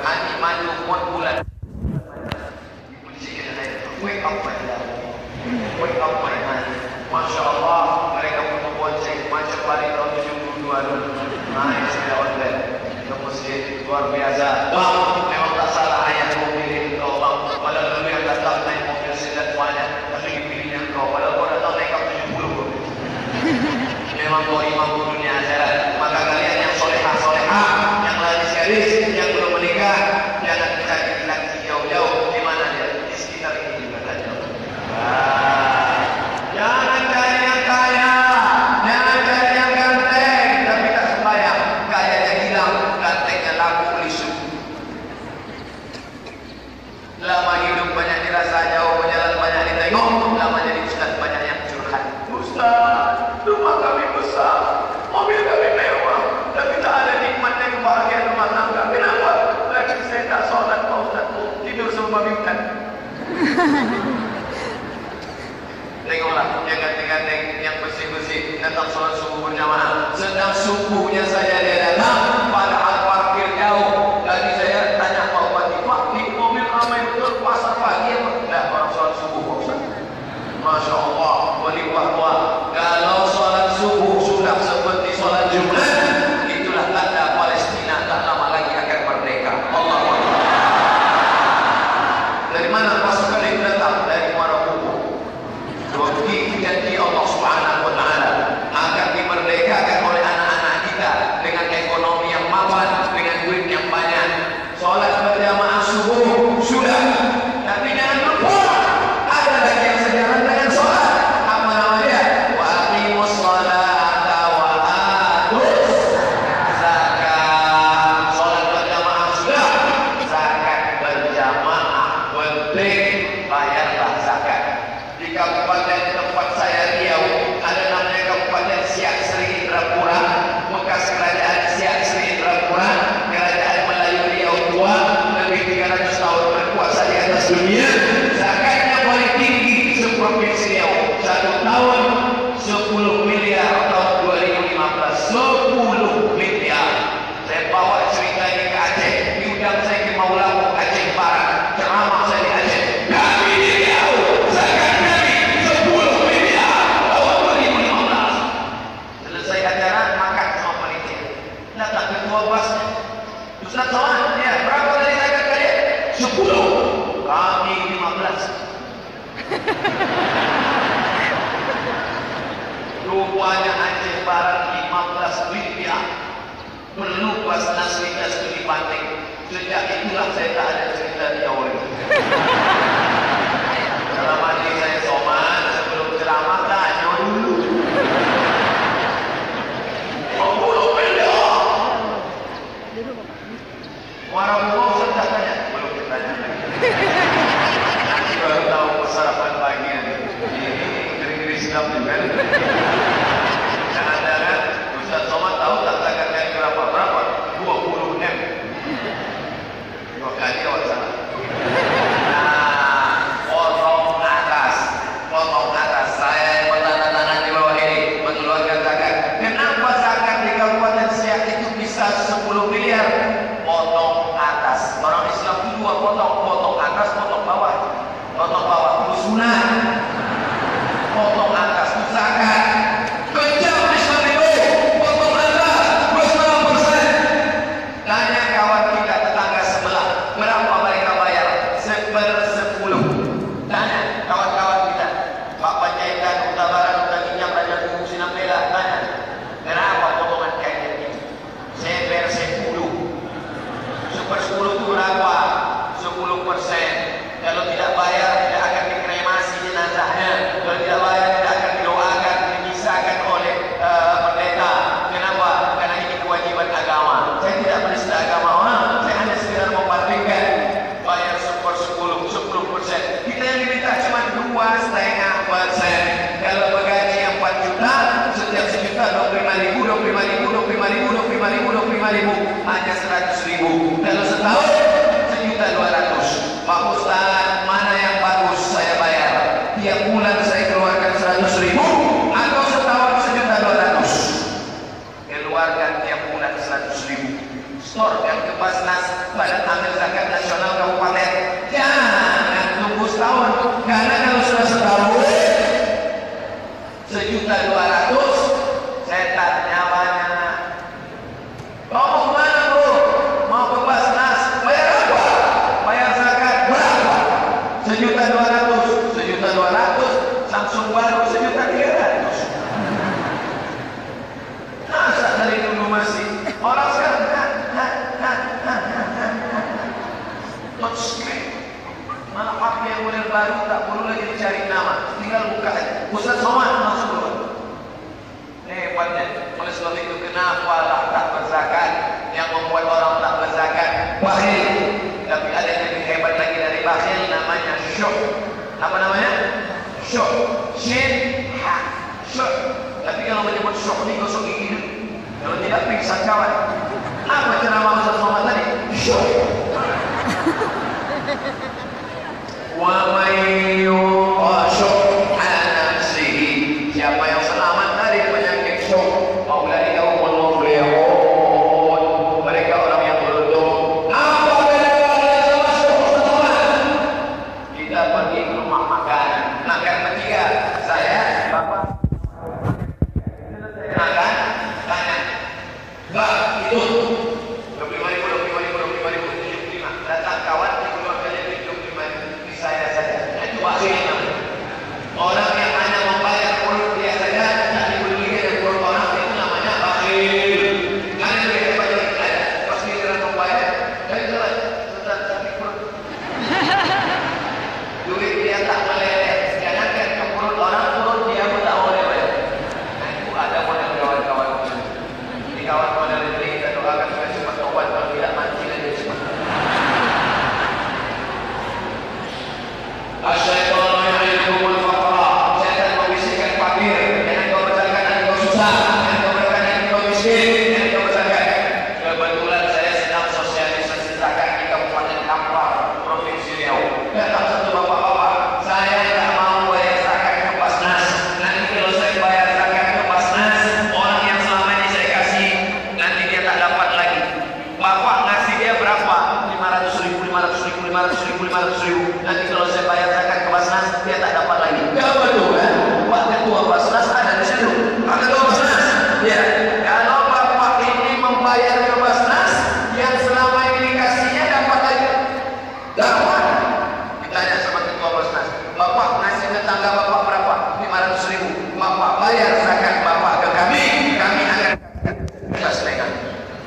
suruh babi hutan. Tengoklah yang ganteng-ganteng, yang bersih-bersih datang sholat subuh berjamaah. Sedang subuhnya saya dia datang, padahal parkir jauh. Tadi saya tanya Pak Bupati, Pak, di mobil ramai betul pasar pagi apa? Tidak, orang sholat subuh Pak Ustaz. Masya Allah, berlimpah ruah. Kalau sholat subuh sudah seperti sholat Jumat, itulah tanda Palestina tak lama lagi akan merdeka. Allah Akbar. Dari mana pasukan itu datang? Dari Muara Kubu. Janji Allah Subhanahu wa Ta'ala akan dimerdekakan oleh anak-anak kita dengan ekonomi yang mapan, dengan duit yang banyak. Sholat berjamaah subuh sudah, tapi jangan lupa ada lagi yang sejalan dengan sholat. Apa namanya? Wa aqimus sholata wa atuz zakat. Sholat berjamaah sudah, zakat berjamaah penting, bayarlah zakat. Di kabupaten tempat saya Riau ada namanya Kabupaten Siak Sri Indrapura, bekas kerajaan Siak Sri Indrapura, kerajaan Melayu Riau tua, lebih 300 tahun berkuasa di atas dunia. Zakatnya paling tinggi seprovinsi Riau, 1 tahun 10 miliar. Tahun 2015 10 miliar. Saya bawa cerita ini ke Aceh, diundang saya ke Maulamu Aceh Barat, ceramah saya di Aceh. Kami di Riau, zakat kami 10 miliar tahun 2015. Selesai acara, makan sama panitia. Datang ketua basnya, Ustaz Sawan, ya berapa tadi zakat kalian? 10. Kami 15. Rupanya Aceh Barat 15 miliar. Perlu Basnas kita studi banding. Sejak itulah saya tak ada cerita di awal. Dalam hati saya soman, sebelum ceramah tanya dulu. 10 miliar. Muara Bungau sudah tanya? Belum ditanya lagi. Nanti baru tahu sarapan bagian. Ini geri-geri sedap juga. Jangan-jangan Ustaz Somad tahu tak zakat kali berapa? Berapa? 20 M. 2 kali awak salah. Nah, potong atas. Saya yang bertanda-tangan di bawah ini mengeluarkan zakat. Kenapa zakat di Kabupaten Siak itu bisa 10 miliar? Potong atas. Orang Islam itu 2 potong atas, potong bawah. Potong bawah itu sunat. Potong atas itu zakat. Kejam Islam itu. Potong atas 29%. Tanya kawan kita tetangga sebelah, berapa mereka bayar? 1/10. Tanya kawan-kawan kita, Pak Panjaitan, Kota Barat, Kota Kinyam, Raja Kubu, Sinambela, tanya berapa potongan kain ini? Saya bayar 10. 1/10 itu berapa? 10%. Kalau tidak bayar tidak akan dikremasi jenazahnya. Kalau tidak bayar tidak akan didoakan, dipisahkan oleh pendeta. Kenapa? Karena ini kewajiban agama. Saya tidak menista agama orang, saya hanya sekedar membandingkan. Bayar 10%. Kita yang diminta cuma 2,5%. Kalau bergaji 4 juta, setiap sejuta 25.000, 25.000, hanya 100.000. Kalau setahun 1.200.000. Pak Ustaz, mana yang bagus saya bayar? Tiap bulan saya keluarkan 100.000 atau setahun 1.200.000? Keluarkan tiap bulan 100.000. Store yang ke Basnas, Badan Amil Zakat Nasional Kabupaten. Jangan tunggu setahun, karena kalau sudah setahun 1.200.000, setannya banyak. Mau kemana bro? Mau ke Basnas? Bayar apa? Bayar zakat berapa? 1.200.000. 1.200.000 Samsung baru 1.300.000. Masa dari dulu masih orang sekarang touchscreen. Malah HP yang model baru tak perlu lagi dicari nama, tinggal buka aja. Ustaz Somad masuk dulu. Hebatnya. Oleh sebab itu kenapa lah tak berzakat? Yang membuat orang tak berzakat bakhil. Tapi ada yang lebih hebat lagi dari bakhil, namanya syuh. Apa namanya? Syuh. Shin ha. Syuh. Tapi kalau menyebut syuh ni gosok gigi dulu. Kalau tidak pingsan kawan. Apa ceramah Ustaz Somad tadi? Syuh. Siapa yang selamat dari penyakit syuk, maulaika humul muflihun. Mereka orang yang beruntung. Apa bedanya sama syuk teman? Kita pergi ke rumah makan bertiga. Saya, bapak, makan, tanya, Mbak, itu 25.000, datang kawan di keluarganya 75.000, di saya saja. Itu maksudnya orang yang hanya membayar urut dia saja, tak dibeli dengan urut orang, itu namanya bakhil. Kan itu yang banyak ada. Pas giliran membayar, saya jelas, tapi urut. Duit dia tak meleleh. Jangankan ke urut orang, urut dia pun tak boleh bayar. Nah, itu ada model kawan-kawan. Di kawan model ini kita doakan supaya cepat tobat, kalau tidak mati lagi cepat. Asyaitan ya'idukumul faqra. Setan membisikkan fakir. Jangan kau besarkan nanti kau susah. Jangan kau besarkan nanti kau miskin. Jangan kau besarkan. Kebetulan saya sedang sosialisasi zakat di Kabupaten Kampar, Provinsi Riau. Datang satu bapak-bapak, saya tak mau bayar zakat ke Basnas. Nanti kalau saya bayar zakat ke Basnas, orang yang selama ini saya kasih, nanti dia tak dapat lagi. Bapak ngasih dia berapa? 500.000. Nanti kalau saya bayar zakat ke Basnas, dia tak dapat lagi. Ya betul kan? Pak Ketua Basnas ada di situ. Pak Ketua Basnas. Ya. Kalau bapak ini membayar ke Basnas, yang selama ini kasihnya dapat lagi. Dapat. Ditanya sama Ketua Basnas. Bapak ngasih tetangga bapak berapa? 500.000. Bapak bayar zakat bapak ke kami akan selesaikan.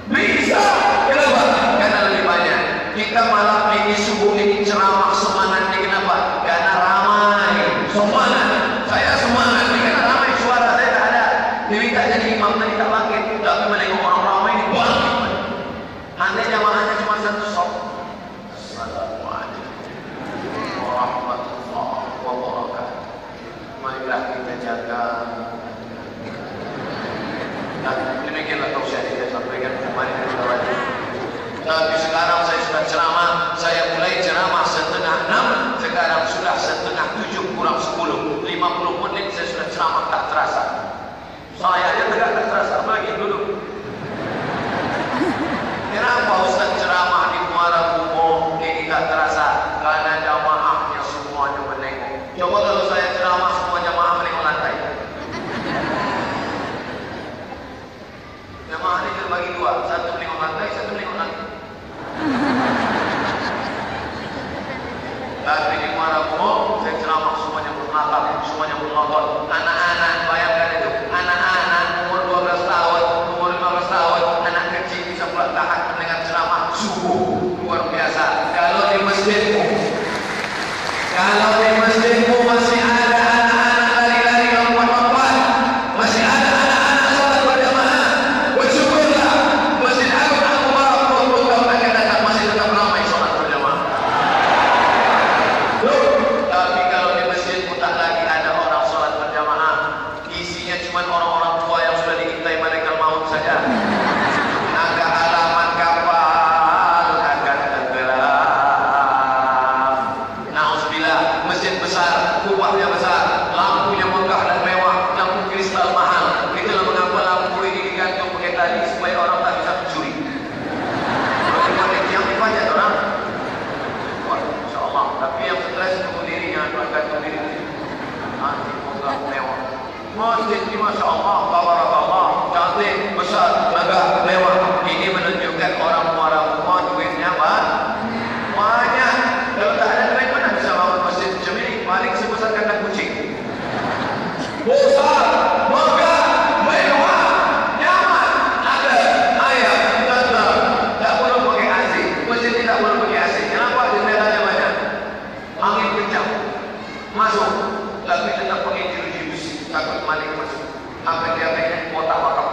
Bisa. Kenapa? Karena lebih banyak. Kita malam ini subuh ini ceramah semangat ini kenapa? Karena ramai. Semangat. Saya semangat ini karena ramai, suara saya tak ada. Diminta jadi imam tadi tak bangkit, tapi menengok orang ramai ini bangkit. Andai jamaahnya cuma satu sok. Assalamualaikum warahmatullahi wabarakatuh. Marilah kita jaga. Nah, demikianlah tausiah yang saya sampaikan. Mari kita lanjut. Tapi sekarang saya sudah ceramah, saya mulai ceramah 5:30, sekarang sudah 6:30 kurang 10, 50 menit saya sudah ceramah tak terasa. Saya aja tak terasa, apalagi dulu. Kenapa Ustaz ceramah di Muara Kumo ini tak terasa? Karena jamaahnya semuanya menengok. Coba kalau saya ceramah semua jamaah menengok lantai. Jamaah ini terbagi dua, satu menengok lantai, satu menengok lantai. Tapi di Muara Kumo saya ceramah semuanya bernakal, semuanya bernakal. Anak-anak, bayangkan itu, anak-anak umur 12 tahun, umur 15 tahun, anak kecil bisa pula tahan mendengar ceramah subuh, luar biasa. Kalau di masjidmu masih ada anak-anak lari-lari lompat-lompat, masih ada anak-anak salat berjamaah, bersyukurlah. Masjid Agung Al-Mubarak 20 tahun akan datang masih tetap ramai salat berjamaah. Tapi kalau di masjidmu tak lagi ada orang salat berjamaah, isinya cuma orang-orang tua yang sudah diintai malaikat maut saja. Naga halaman kapal akan tenggelam. Nauzubillah, masjid besar, kubahnya besar, lampunya megah dan mewah, lampu kristal mahal. Itulah mengapa lampu ini digantung pakai tali supaya orang tak bisa mencuri. Kalau dipakai tiang dipanjat orang. Wah, Masya Allah. Tapi yang stres tunggu dirinya, gantung diri. Nanti megah mewah. Masjid ini Masya Allah, tabarakallah, cantik, besar, megah, mewah. Ini menunjukkan orang Muara Kumo duitnya banyak. Kalau tak ada duit mana bisa bangun masjid macam ini? Paling sebesar kandang kucing. Besar, megah, mewah, nyaman, ada ayam, tenang. Tak perlu pakai AC. Masjid ini tak perlu pakai AC. Kenapa? Jendelanya banyak. Angin kencang masuk, tapi tetap pakai jeruji besi. Takut maling masuk. Apa dia pengen kotak wakaf.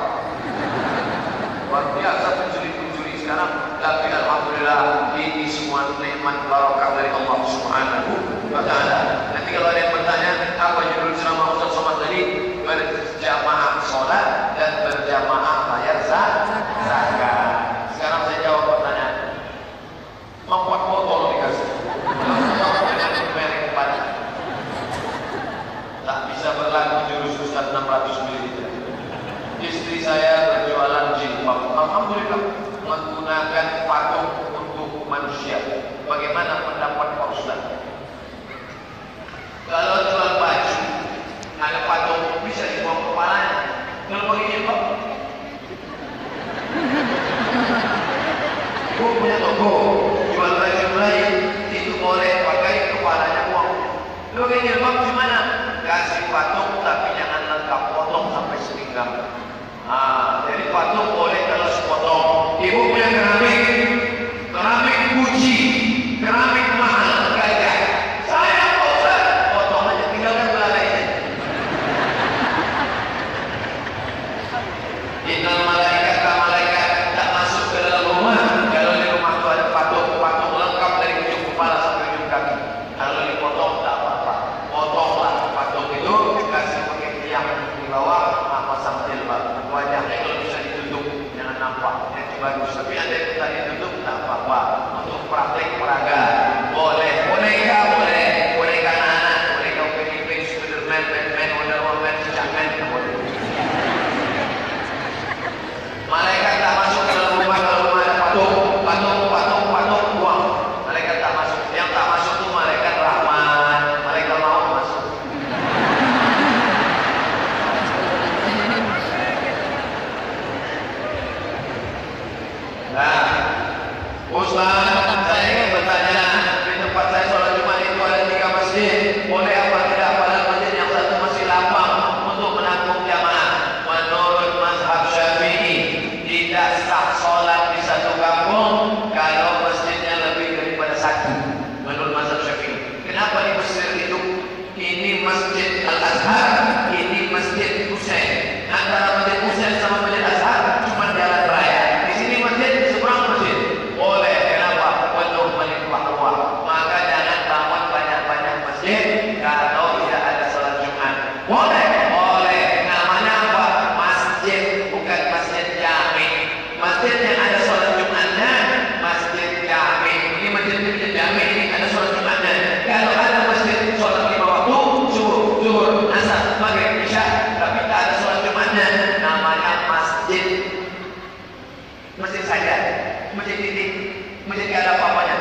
Luar biasa pencuri-pencuri sekarang. Tapi alhamdulillah ini semua nikmat barakah dari Allah Subhanahu wa taala. Nanti kalau ada yang bertanya apa judul ceramah Ustaz Somad tadi, berjamaah sholat dan berjamaah bayar zakat. Sekarang saya jawab pertanyaan. Membuat botol dikasih. Merek pakai jilbab gimana? Kasih patung tapi jangan lengkap, potong sampai sepinggang. Jadi patung boleh kalau sepotong. Ibu punya keramik, keramik Gucci, keramik mahal, gajah. Saya Ustaz, potong aja, tinggalkan belalainya. Innal malaikata malaikat tak masuk ke dalam rumah kalau di rumah itu ada patung lengkap dari ujung kepala sampai ujung kaki. Kalau dipotong tak apa-apa, potonglah patung itu, kasih pakai tiang di bawah, pasang jilbab. Wajahnya kalau bisa ditutup, jangan nampak, itu bagus. Tapi ada yang tak ditutup tak apa-apa. Untuk praktek peraga boleh, boneka boleh, boneka anak, boneka Upin-Ipin, Spiderman, Batman, Wonder Woman, jangan boleh. Malaikat tak masuk ke dalam rumah kalau rumah ada patung, buang. Malaikat tak masuk. Yang tak masuk itu malaikat rahmat, malaikat maut masuk. Nah, Ustaz, saya ingin bertanya, di tempat saya sholat Jumat itu ada 3 masjid. Boleh apa tidak pada masjid yang satu masih lapang untuk menampung jamaah? Menurut mazhab Syafi'i, tidak sah sholat di satu kampung kalau masjidnya lebih daripada satu. Menurut mazhab Syafi'i. Kenapa di Mesir itu ini masjid Al-Azhar, ini masjid Husain? Antara masjid Husain sama masjid Azhar cuma jalan raya. Di sini masjid, di seberang masjid. Boleh. Kenapa? Untuk melimpah ruah. Maka jangan bangun banyak-banyak masjid kalau tidak ada sholat Jumat. Boleh. Namanya apa? Masjid, bukan masjid jami. Masjid yang ada sholat Jumatnya, masjid jami. Ini masjid jami, ini ada sholat Jumatnya. Kalau ada masjid sholat 5 waktu, subuh, zuhur, asar, maghrib, isya, tapi tak ada sholat Jumatnya, namanya masjid. Masjid saja, masjid titik, masjid tidak ada apa-apanya.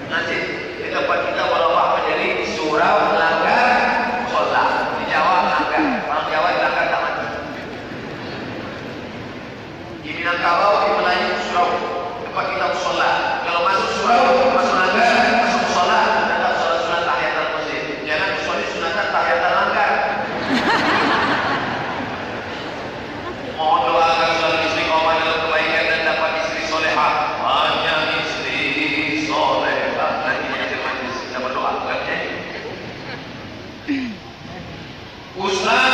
Masjid di tempat kita walaupun menjadi surau langgar sholat. Di Jawa langgar, orang Jawa langgar tak mati. Di Minangkabau, di Melayu surau, tempat kita sholat. Kalau masuk surau, masuk langgar, masuk sholat, tetap sholat sunat tahiyatul masjid. Jangan sholat sunatan tahiyatul langgar. Mohon doakan selalu istiqomah dalam kebaikan dan dapat istri solehah. Hanya istri solehah. Nanti kita berdoa, bukan ya? Ustaz,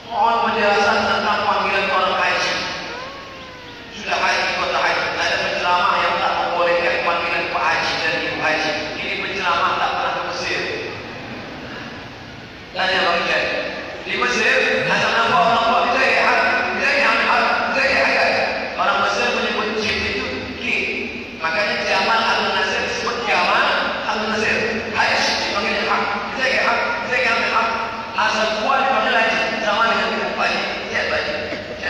mohon penjelasan tentang panggilan orang haji. Sudah haji, kota haji, ada penceramah yang tak membolehkan panggilan Pak Haji dan Ibu Haji. Ini penceramah tak pernah ke Mesir. Tanya Bang Ijaz, di Mesir ada nama orang Zai Haddad. Orang Mesir menyebut jin itu ki. Makanya Jamal Abdul Nasir disebut Jamal Abdul Nasir. Haji dipanggil Hak, Zai Hak. Asal kuat dipanggil Haji, sama dengan Ibu Haji. Siap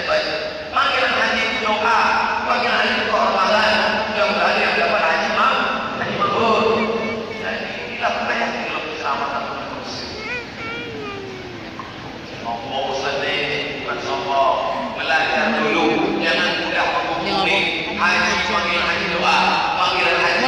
Haji. Panggilan haji itu doa, panggilan haji itu kehormatan. Mudah-mudahan yang dapat haji mabrur. Jadi kita pernah yakin kalau bersama satu Mesir. Sombong sendiri, bukan sombong. Belajar dulu, jangan mudah menghubungi. Haji panggil haji doa, panggilan haji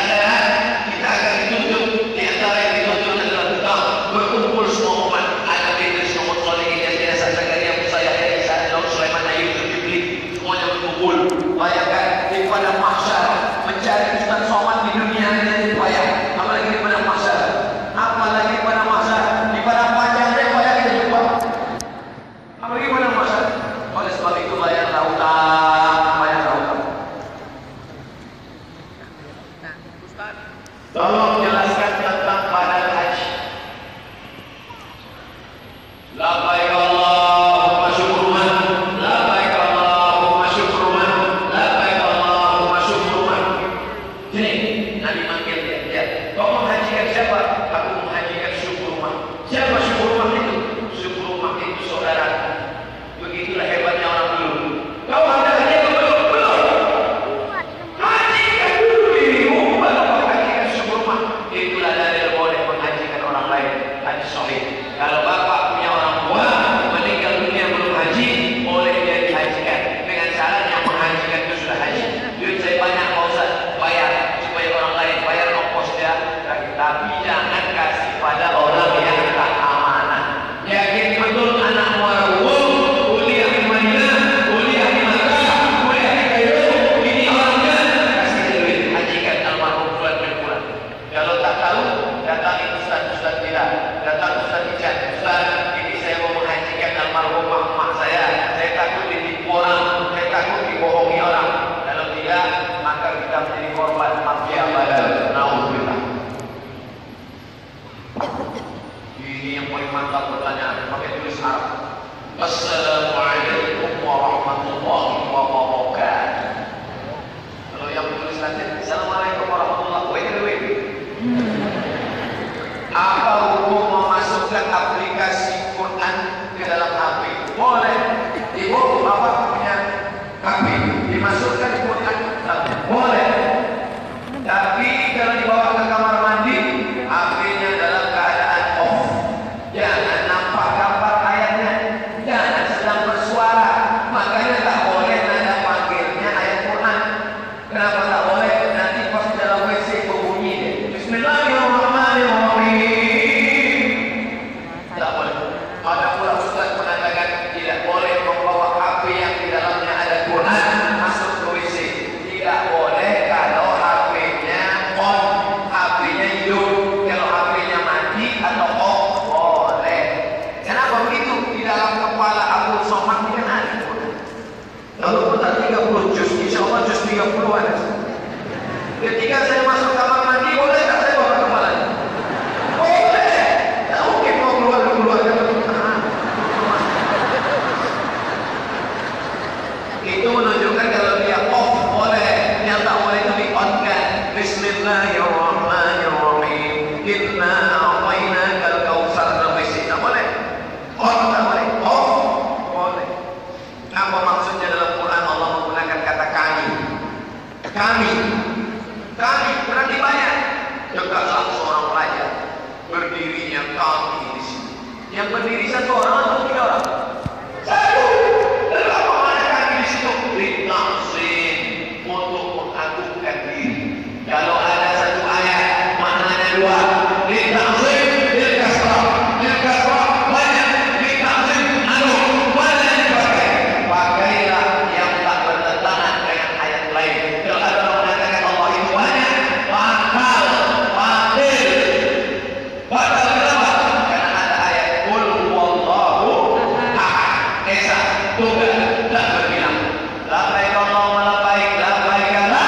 keadaan kita akan dituntut. Di antara yang dituntut adalah tentang berkumpul semua umat. Ada Idris, Muhammad Saleh, Ilyas, Zakaria, Musa, Yahya, Isa, Daud, Sulaiman, Ayub, Zulkifli, semuanya berkumpul. Bayangkan di padang mahsyar mencari Ustaz Somad di dunia ini jadi payah, apalagi di padang mahsyar. Apalagi di padang mahsyar, di padang panjang dia payah kita jumpa. Apalagi padang mahsyar. Oleh sebab itu bayar lautan, bayar lautan. Tolong jelaskan tentang badan haji. Labbaik Allahumma syukruman, labbaik Allahumma syukruman, labbaik Allahumma syukruman. Sini, Nabi manggil dia. Kau menghajikan siapa? Aku menghajikan syukurman. Siapa syukurman itu? Syukurman itu saudara. Begitulah hebatnya orang dulu. Kau ada haji atau belum? Belum. Hajikan dulu dirimu, baru kau hajikan syukurman. Itulah dalil boleh menghajikan orang lain. Hadis sahih. Kalau bapak punya orang tua meninggal dunia belum haji, boleh dia dihajikan. Dengan syaratnya menghajikan itu sudah haji. Duit saya banyak, Pak Ustaz, bayar supaya orang lain bayar ongkos dia. Tapi jangan kasih pada orang yang tak amanah. Yakin betul anak warawuh, kuliah di Madinah, kuliah di Makkah, kuliah di Kairo, ini orangnya kasih duit, hajikan almarhum Fulan bin Fulan. Kalau tak tahu, datangi ustaz-ustaz kita, datang Ustaz Ican. Ustaz, ini saya mau menghajikan almarhum mak saya takut ditipu orang, saya takut dibohongi orang. Kalau tidak, maka kita menjadi korban mafia badal. Nauzubillah. Ini yang paling mantap pertanyaan, pakai tulis Arab. Assalamualaikum warahmatullahi wabarakatuh. Kalau yang tulis Latin, Assalamualaikum warahmatullahi wabarakatuh. Apa hukum memasukkan aplikasi Quran ke dalam HP? Boleh. Ibu, bapak punya HP, dimasukkan di Quran, boleh. Tapi kalau dibawa ke kamar mandi, HP-nya dalam keadaan off. Jangan nampak gambar ayatnya, jangan sedang bersuara. Makanya tak boleh nada panggilnya ayat Quran. Kenapa tak boleh? Nanti pas di dalam WC berbunyi dia. Bismillahirrahmanirrahim. Tak boleh. Ada pula ustaz mengatakan tidak boleh membawa HP yang di dalamnya ada Quran masuk ke WC. Tidak boleh kalau HP-nya on, HP-nya hidup. Kalau HP-nya mati atau off, boleh. Kenapa begitu? Di dalam kepala Abdul Somad ini kan ada Quran. Lalu tak 30 juz, insya Allah juz 30-an. Ketika saya masuk kamar mandi, boleh tak saya bawa kepalanya? Boleh. Tak mungkin mau keluar. Itu menunjukkan kalau dia off boleh, yang tak boleh itu di-on-kan. Bismillahirrahmanirrahim. Inna a'tainakal kautsar, dalam WC tak boleh. On tak boleh, off boleh. Apa maksudnya dalam Quran Allah menggunakan kata kami? Kami berarti banyak. Dekatlah seorang raja, berdirinya kami di sini. Yang berdiri satu orang atau 3 orang? Satu. Kenapa mana kami di situ? Litakzim, untuk mengagungkan diri. Kalau ada satu ayat maknanya 2. Litakzim, lilkasrah banyak. Litakzim mana yang dipakai? Pakailah yang tak bertentangan dengan ayat lain. Kalau ada orang mengatakan Allah itu banyak, batal. Kenapa? Karena ada ayat Qul huwallahu ahad. Esa, tunggal, tak berbilang. Labbaik Allahumma labbaik, labbaik la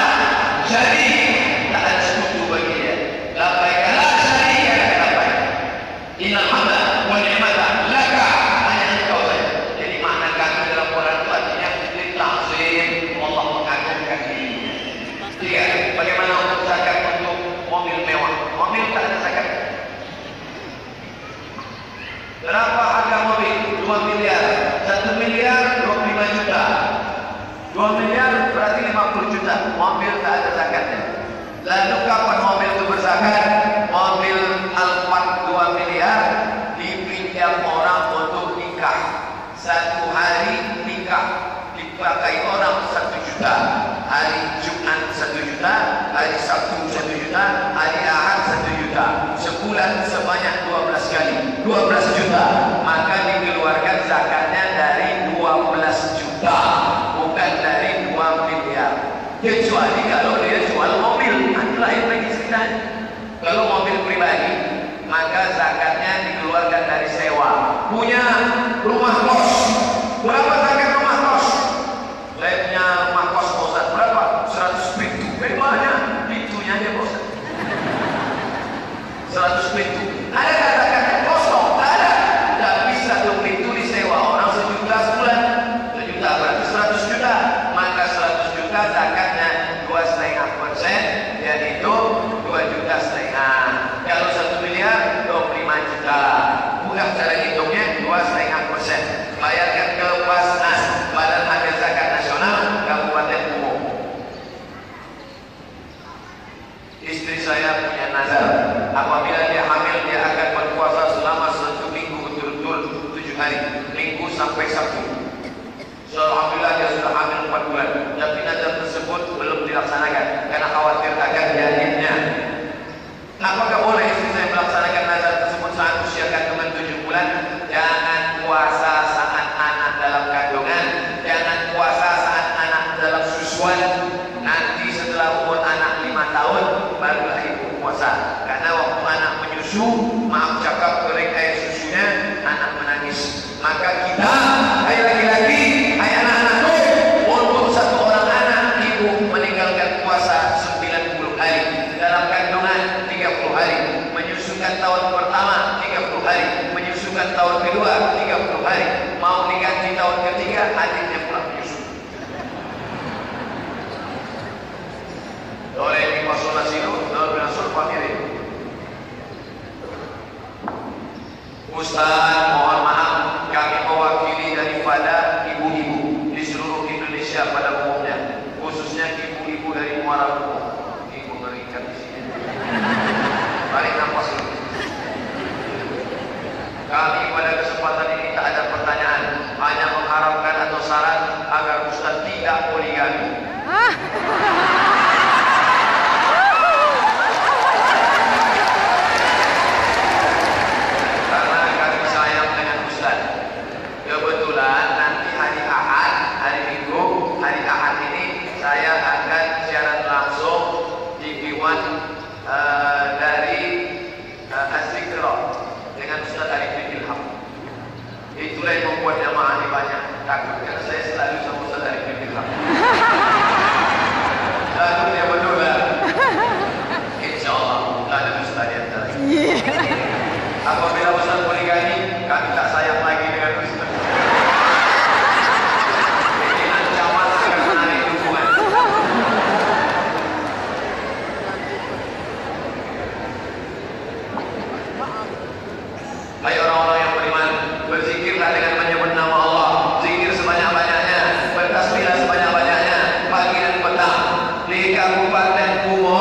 syarika, tak ada sekutu bagi dia. Labbaik la syarika lak, labbaik. Innal hamda wa ni'mata laka, hanya engkau saja. Jadi makna kami dalam Quran itu artinya litakzim, Allah mengagungkan dirinya. 3. Bagaimana untuk zakat untuk mobil mewah? Mobil tak ada zakat. Berapa harga mobil? 2 miliar. 1 miliar 25 juta. 2 miliar berarti 50 juta. Mobil tak ada zakatnya. Lalu kapan mobil itu berzakat? Mobil Alphard 2 miliar dipinjam orang untuk nikah. 1 hari nikah dipakai orang 1 juta. Hari Jumat 1 juta, hari Sabtu 1 juta, 2,5 juta. Kalau 1 miliar 25 juta. Mudah cara hitungnya 2,5%. Bayarkan ke Basnas, Badan Akhir Zakat Nasional Kabupaten Kumo. Istri saya punya nazar, apabila dia hamil dia akan berpuasa selama 1 minggu betul-betul 7 hari, Minggu sampai Sabtu. So, alhamdulillah dia sudah hamil 4 bulan, tapi nazar tersebut belum dilaksanakan karena khawatir akan jahilnya. Apakah boleh istri saya melaksanakan nazar tersebut saat usia kandungan 7 bulan? Jangan puasa saat anak dalam kandungan, jangan puasa saat anak dalam susuan. Nanti setelah umur anak 5 tahun barulah ibu puasa. Karena waktu anak menyusu, maaf cakap, kering air susunya, anak menangis. Maka kita, hai laki-laki, hai anak-anakku, untuk 1 orang anak ibu meninggalkan puasa 90 hari, dalam kandungan 30 hari, menyusukan tahun pertama 30 hari, menyusukan tahun kedua 30 hari, mau diganti tahun ketiga adiknya pulang menyusu. Oleh ini masalah silu, dalam berasul pamirin. Ustaz, mohon maaf, kami mewakili daripada ibu-ibu di seluruh Indonesia pada umumnya, khususnya ibu-ibu dari Muara Kumo. Ibu ngerikan di sini. Tarik nafas dulu. Kami pada kesempatan ini tak ada pertanyaan, hanya mengharapkan atau saran agar Ustaz tidak poligami. Karena kami sayang dengan Ustaz. Kebetulan nanti hari Ahad, hari Minggu, hari Ahad ini saya akan siaran langsung di Diwan dari Az-Zikra dengan Ustaz Arif bin Ilham. Itulah yang membuat jamaah ini banyak takut, karena saya selalu sama Ustaz Arif bin Ilham. Lalu dia berdoa, insya Allah tak ada Ustaz di antara kita. Apabila Ustaz poligami, kami tak sayang lagi dengan Ustaz. Ini ancaman akan menarik hubungan. Hai orang-orang yang beriman, berzikirlah dengan menyebut nama Allah. Zikir sebanyak-banyaknya, bertasbihlah sebanyak-banyaknya, pagi dan petang. Di Kabupaten Kumo,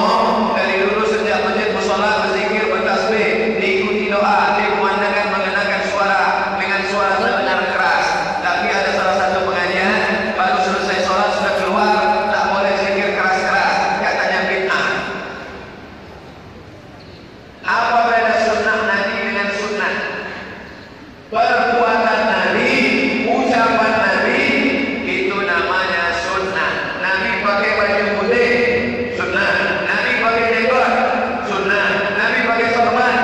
dari dulu sejak masjid mushola berzikir, bertasbih, diikuti doa, dikumandangkan mengenakan suara dengan suara terdengar keras. Tapi ada salah satu pengajian, baru selesai sholat sudah keluar, tak boleh zikir keras-keras, katanya bid'ah. Apa beda sunnah Nabi dengan sunnah? Perbuatan Nabi, ucapan Nabi, itu namanya sunnah. Nabi pakai baju putih, sunnah. Nabi pakai jenggot, sunnah. Nabi pakai sorban,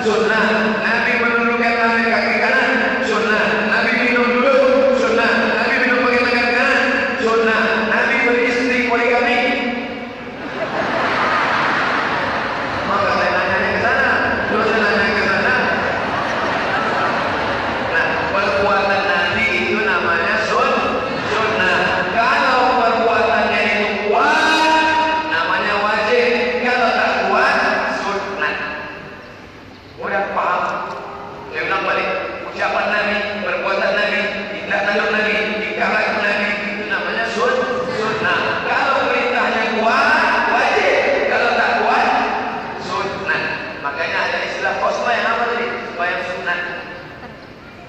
sunnah. Nabi menundukkan tangan kaki kanan, sunnah. Nabi minum dulu, sunnah. Nabi minum pakai tangan kanan, sunnah. Nabi beristri poligami. Maka saya nanya ke sana, terus saya nanya ke sana. Nah, perbuatan Nabi itu namanya sunnah. Kalau perbuatannya itu kuat, namanya wajib. Kalau tak kuat, sunnah. Mudah paham? Saya ulang balik. Ucapan Nabi, perbuatan Nabi, tindak tanduk Nabi, tingkah laku Nabi, itu namanya sunnah. Kalau perintahnya kuat, wajib. Kalau tak kuat, sunnah. Makanya ada istilah khosla yang apa tadi? Supaya sunnah.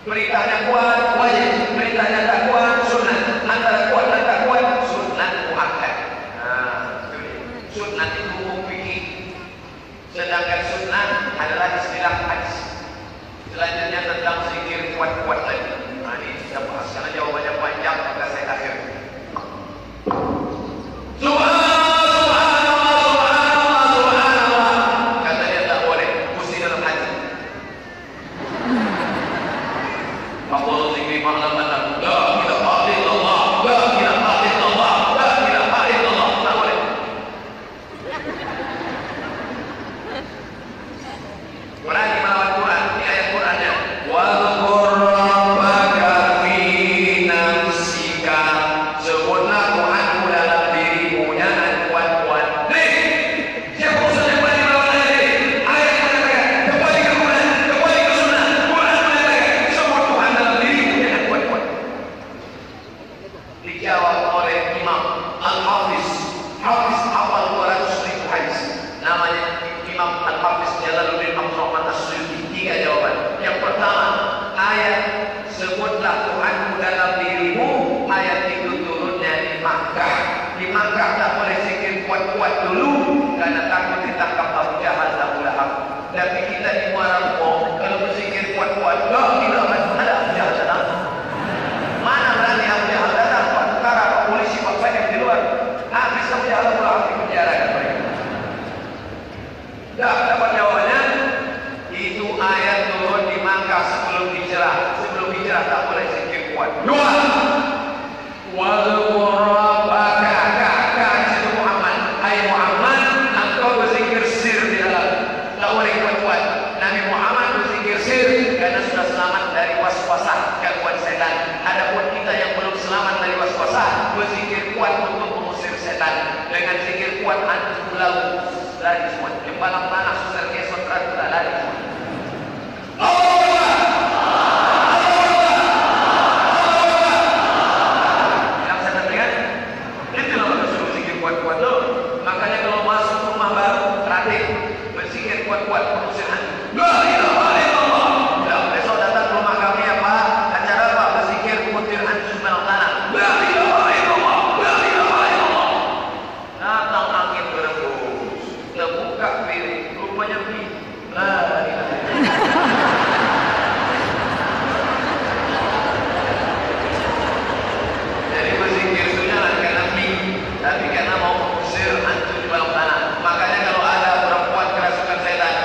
Perintahnya kuat, wajib. Perintahnya tak kuat, sunnah. Antara kuat dan tak kuat, sunnah muakkad. Nah, itu dia. Sunnah itu hukum fikih. Sedangkan sunnah adalah istilah hadis. Selanjutnya tentang zikir kuat-kuat lagi. Nah, ini kita bahas. Karena jawabannya panjang, maka saya akhiri. Subhanallah. Kata dia tak boleh, mesti dalam hati. Allah zikri ma'laman la ilaha illallah, la ilaha illallah, la ilaha illallah. Tak boleh. Berani melawan Quran, ini ayat Qurannya. Dah dapat jawabannya. Itu ayat turun di Makkah sebelum hijrah. Sebelum hijrah tak boleh zikir kuat. Dua. Muhammad. Hai Muhammad, engkau berzikir sir di dalam. Tak boleh kuat-kuat. Nabi Muhammad berzikir sir karena sudah selamat dari waswasah gangguan setan. Adapun kita yang belum selamat dari waswasah, berzikir kuat untuk mengusir setan. Dengan zikir kuat antum lalu lari semua. Jembalan tanah susah kesot rata lari semua. Yang saya sampaikan, itulah maka suruh zikir kuat-kuat dulu. Makanya kalau masuk rumah baru, ratih berzikir kuat-kuat mengusir hantu. La ilaha illallah. Ya, besok datang ke rumah kami apa? Acara apa? Berzikir kutir hantu jembalan tanah. La ilaha illallah. La ilaha illallah. Datang angin berembus, terbuka piring, rupanya mie. La ilaha illallah. Jadi berzikir itu jangan karena mie, tapi karena mau mengusir hantu di bawah tanah. Makanya kalau ada perempuan kerasukan setan,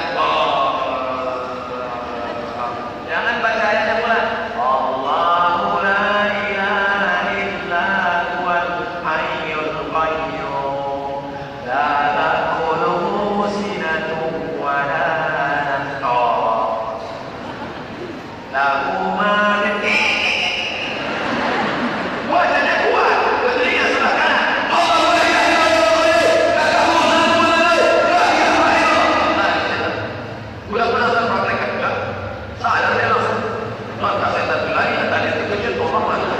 jangan baca ayatnya pula. Allahu la ilaha illa huwal hayyul qayyum la ta'khudhuhu sinatun wa la nawm lahu ma wajahnya kuat, telinga sebelah kanan. Allahu la ilaha illallah. Udah pernah saya praktekkan juga. Sadar dia langsung. Maka saya tadi lagi tadi terkejut orang mana.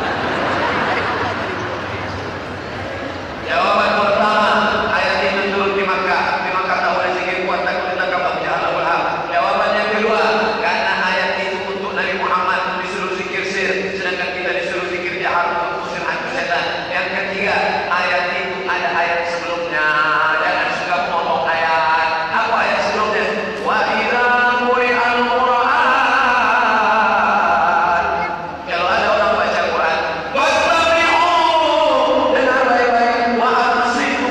Jawaban pertama, ayat itu turun di Makkah. Di Makkah tak boleh zikir kuat, takut ditangkap Abu Jahal Abu Lahab. Jawaban yang kedua, karena ayat itu untuk Nabi Muhammad disuruh zikir sir, sedangkan kita disuruh zikir jahar untuk usir hantu setan. Yang ketiga, ayat itu ada ayat sebelumnya. Jangan suka ngomong ayat. Apa ayat sebelumnya? Wa idza quri'al Qur'an. Kalau ada orang baca Quran, fastami'u, dengar baik-baik, wa ansitu,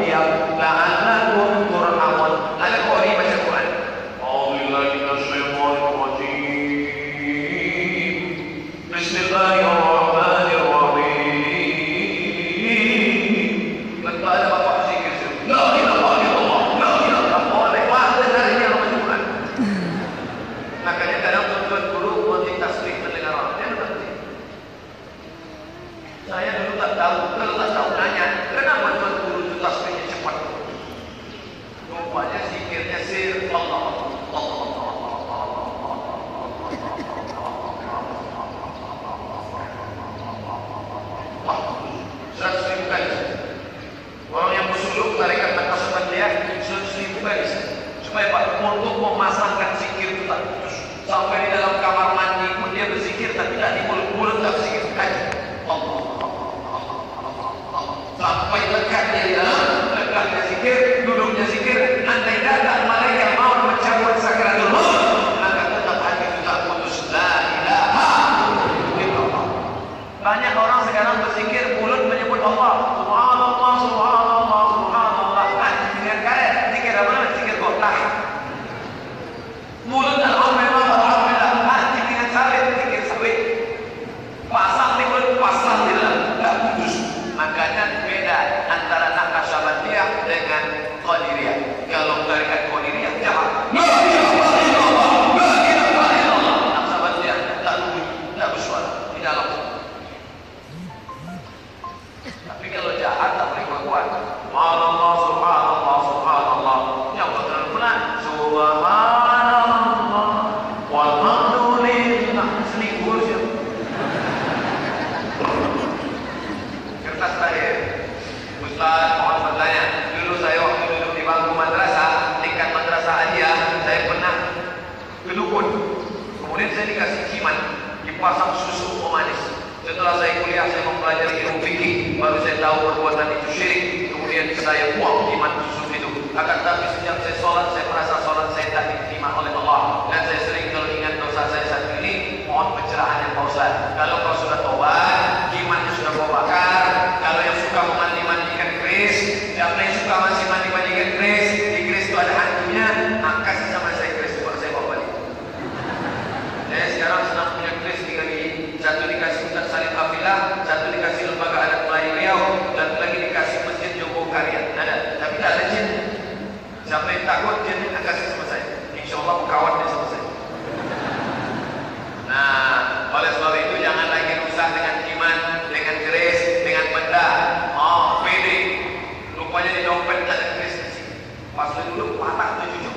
diam, la'allakum turhamun. Ada qari baca Quran. A'udzubillahi minasyaitonir rajim. Bismillahirrahmanirrahim. Betul ada bapak zikir sir. La ilaha illallah. La ilaha boleh. Wah, dengar ini orang baca Quran. Makanya kadang tuan-tuan guru multi tasbih mendengar orang. Dia berhenti. Saya dulu tak tahu. Kalau tak tahu nanya, kenapa tuan guru itu tasbihnya cepat? Rupanya zikirnya sir. Allah, Allah, Allah, Allah. 100.000 kali. Orang yang bersuluk tarekat Naqsyaband dia 100.000 kali. Supaya Pak untuk memasangkan zikir itu tak putus. Sampai di dalam kamar mandi pun dia berzikir tapi tidak di mulut tak berzikir kaji. Allah. Sampai lekat dia di dalam, lekat dia zikir, duduknya zikir. Andai datang malaikat maut mencabut sakaratul maut, maka tetap hati itu tak putus. La ilaha illallah. Banyak orang sekarang berzikir, mulut menyebut Allah. Subhanallah, subhanallah, subhanallah. Dengan kaya, zikir apa namanya? Zikir kotak. Mulut alhamdulillah, alhamdulillah. Hati dengan sawit, zikir sawit. Pasang di mulut, pasang di dalam. Tak putus. Makanya beda antara Naqsyabandiyah dengan Qadiriyah. Kalau tarekat Qadiriyah jahat. La ilaha illallah. La ilaha illallah. Naqsyabandiyah tak bunyi, tak bersuara di dalam. Tapi kalau jahat tak boleh kuat. Subhanallah, subhanallah, subhanallah. Yang betul-betul subhanallah walhamdulillah. Selingkuh siapa? Kertas terakhir. Ustaz, mohon bertanya. Dulu saya waktu duduk di bangku madrasah, tingkat madrasah Aliyah, saya pernah ke dukun. Kemudian saya dikasih ciman, dipasang susu pemanis. Setelah saya kuliah, saya mempelajari ilmu fikih, baru saya tahu perbuatan itu syirik. Kemudian saya buang ciman susu itu. Akan tetapi sejak saya sholat, saya merasa sholat saya tak diterima oleh Allah. Dan saya sering kalau ingat dosa saya satu ini, mohon pencerahannya Pak Ustaz. Kalau kau sudah tobat, cimannya sudah kau bakar. Kalau yang suka memandi-mandikan keris, siapa yang suka masih mandi-mandikan keris, di keris itu ada Siapa yang takut dia akan kasih sama saya. Insya Allah kawan dia sama saya. Nah, oleh sebab itu jangan lagi rusak dengan iman, dengan keris, dengan benda. Oh, pede. Rupanya di dompet ada keris di sini. Pas dulu patah 7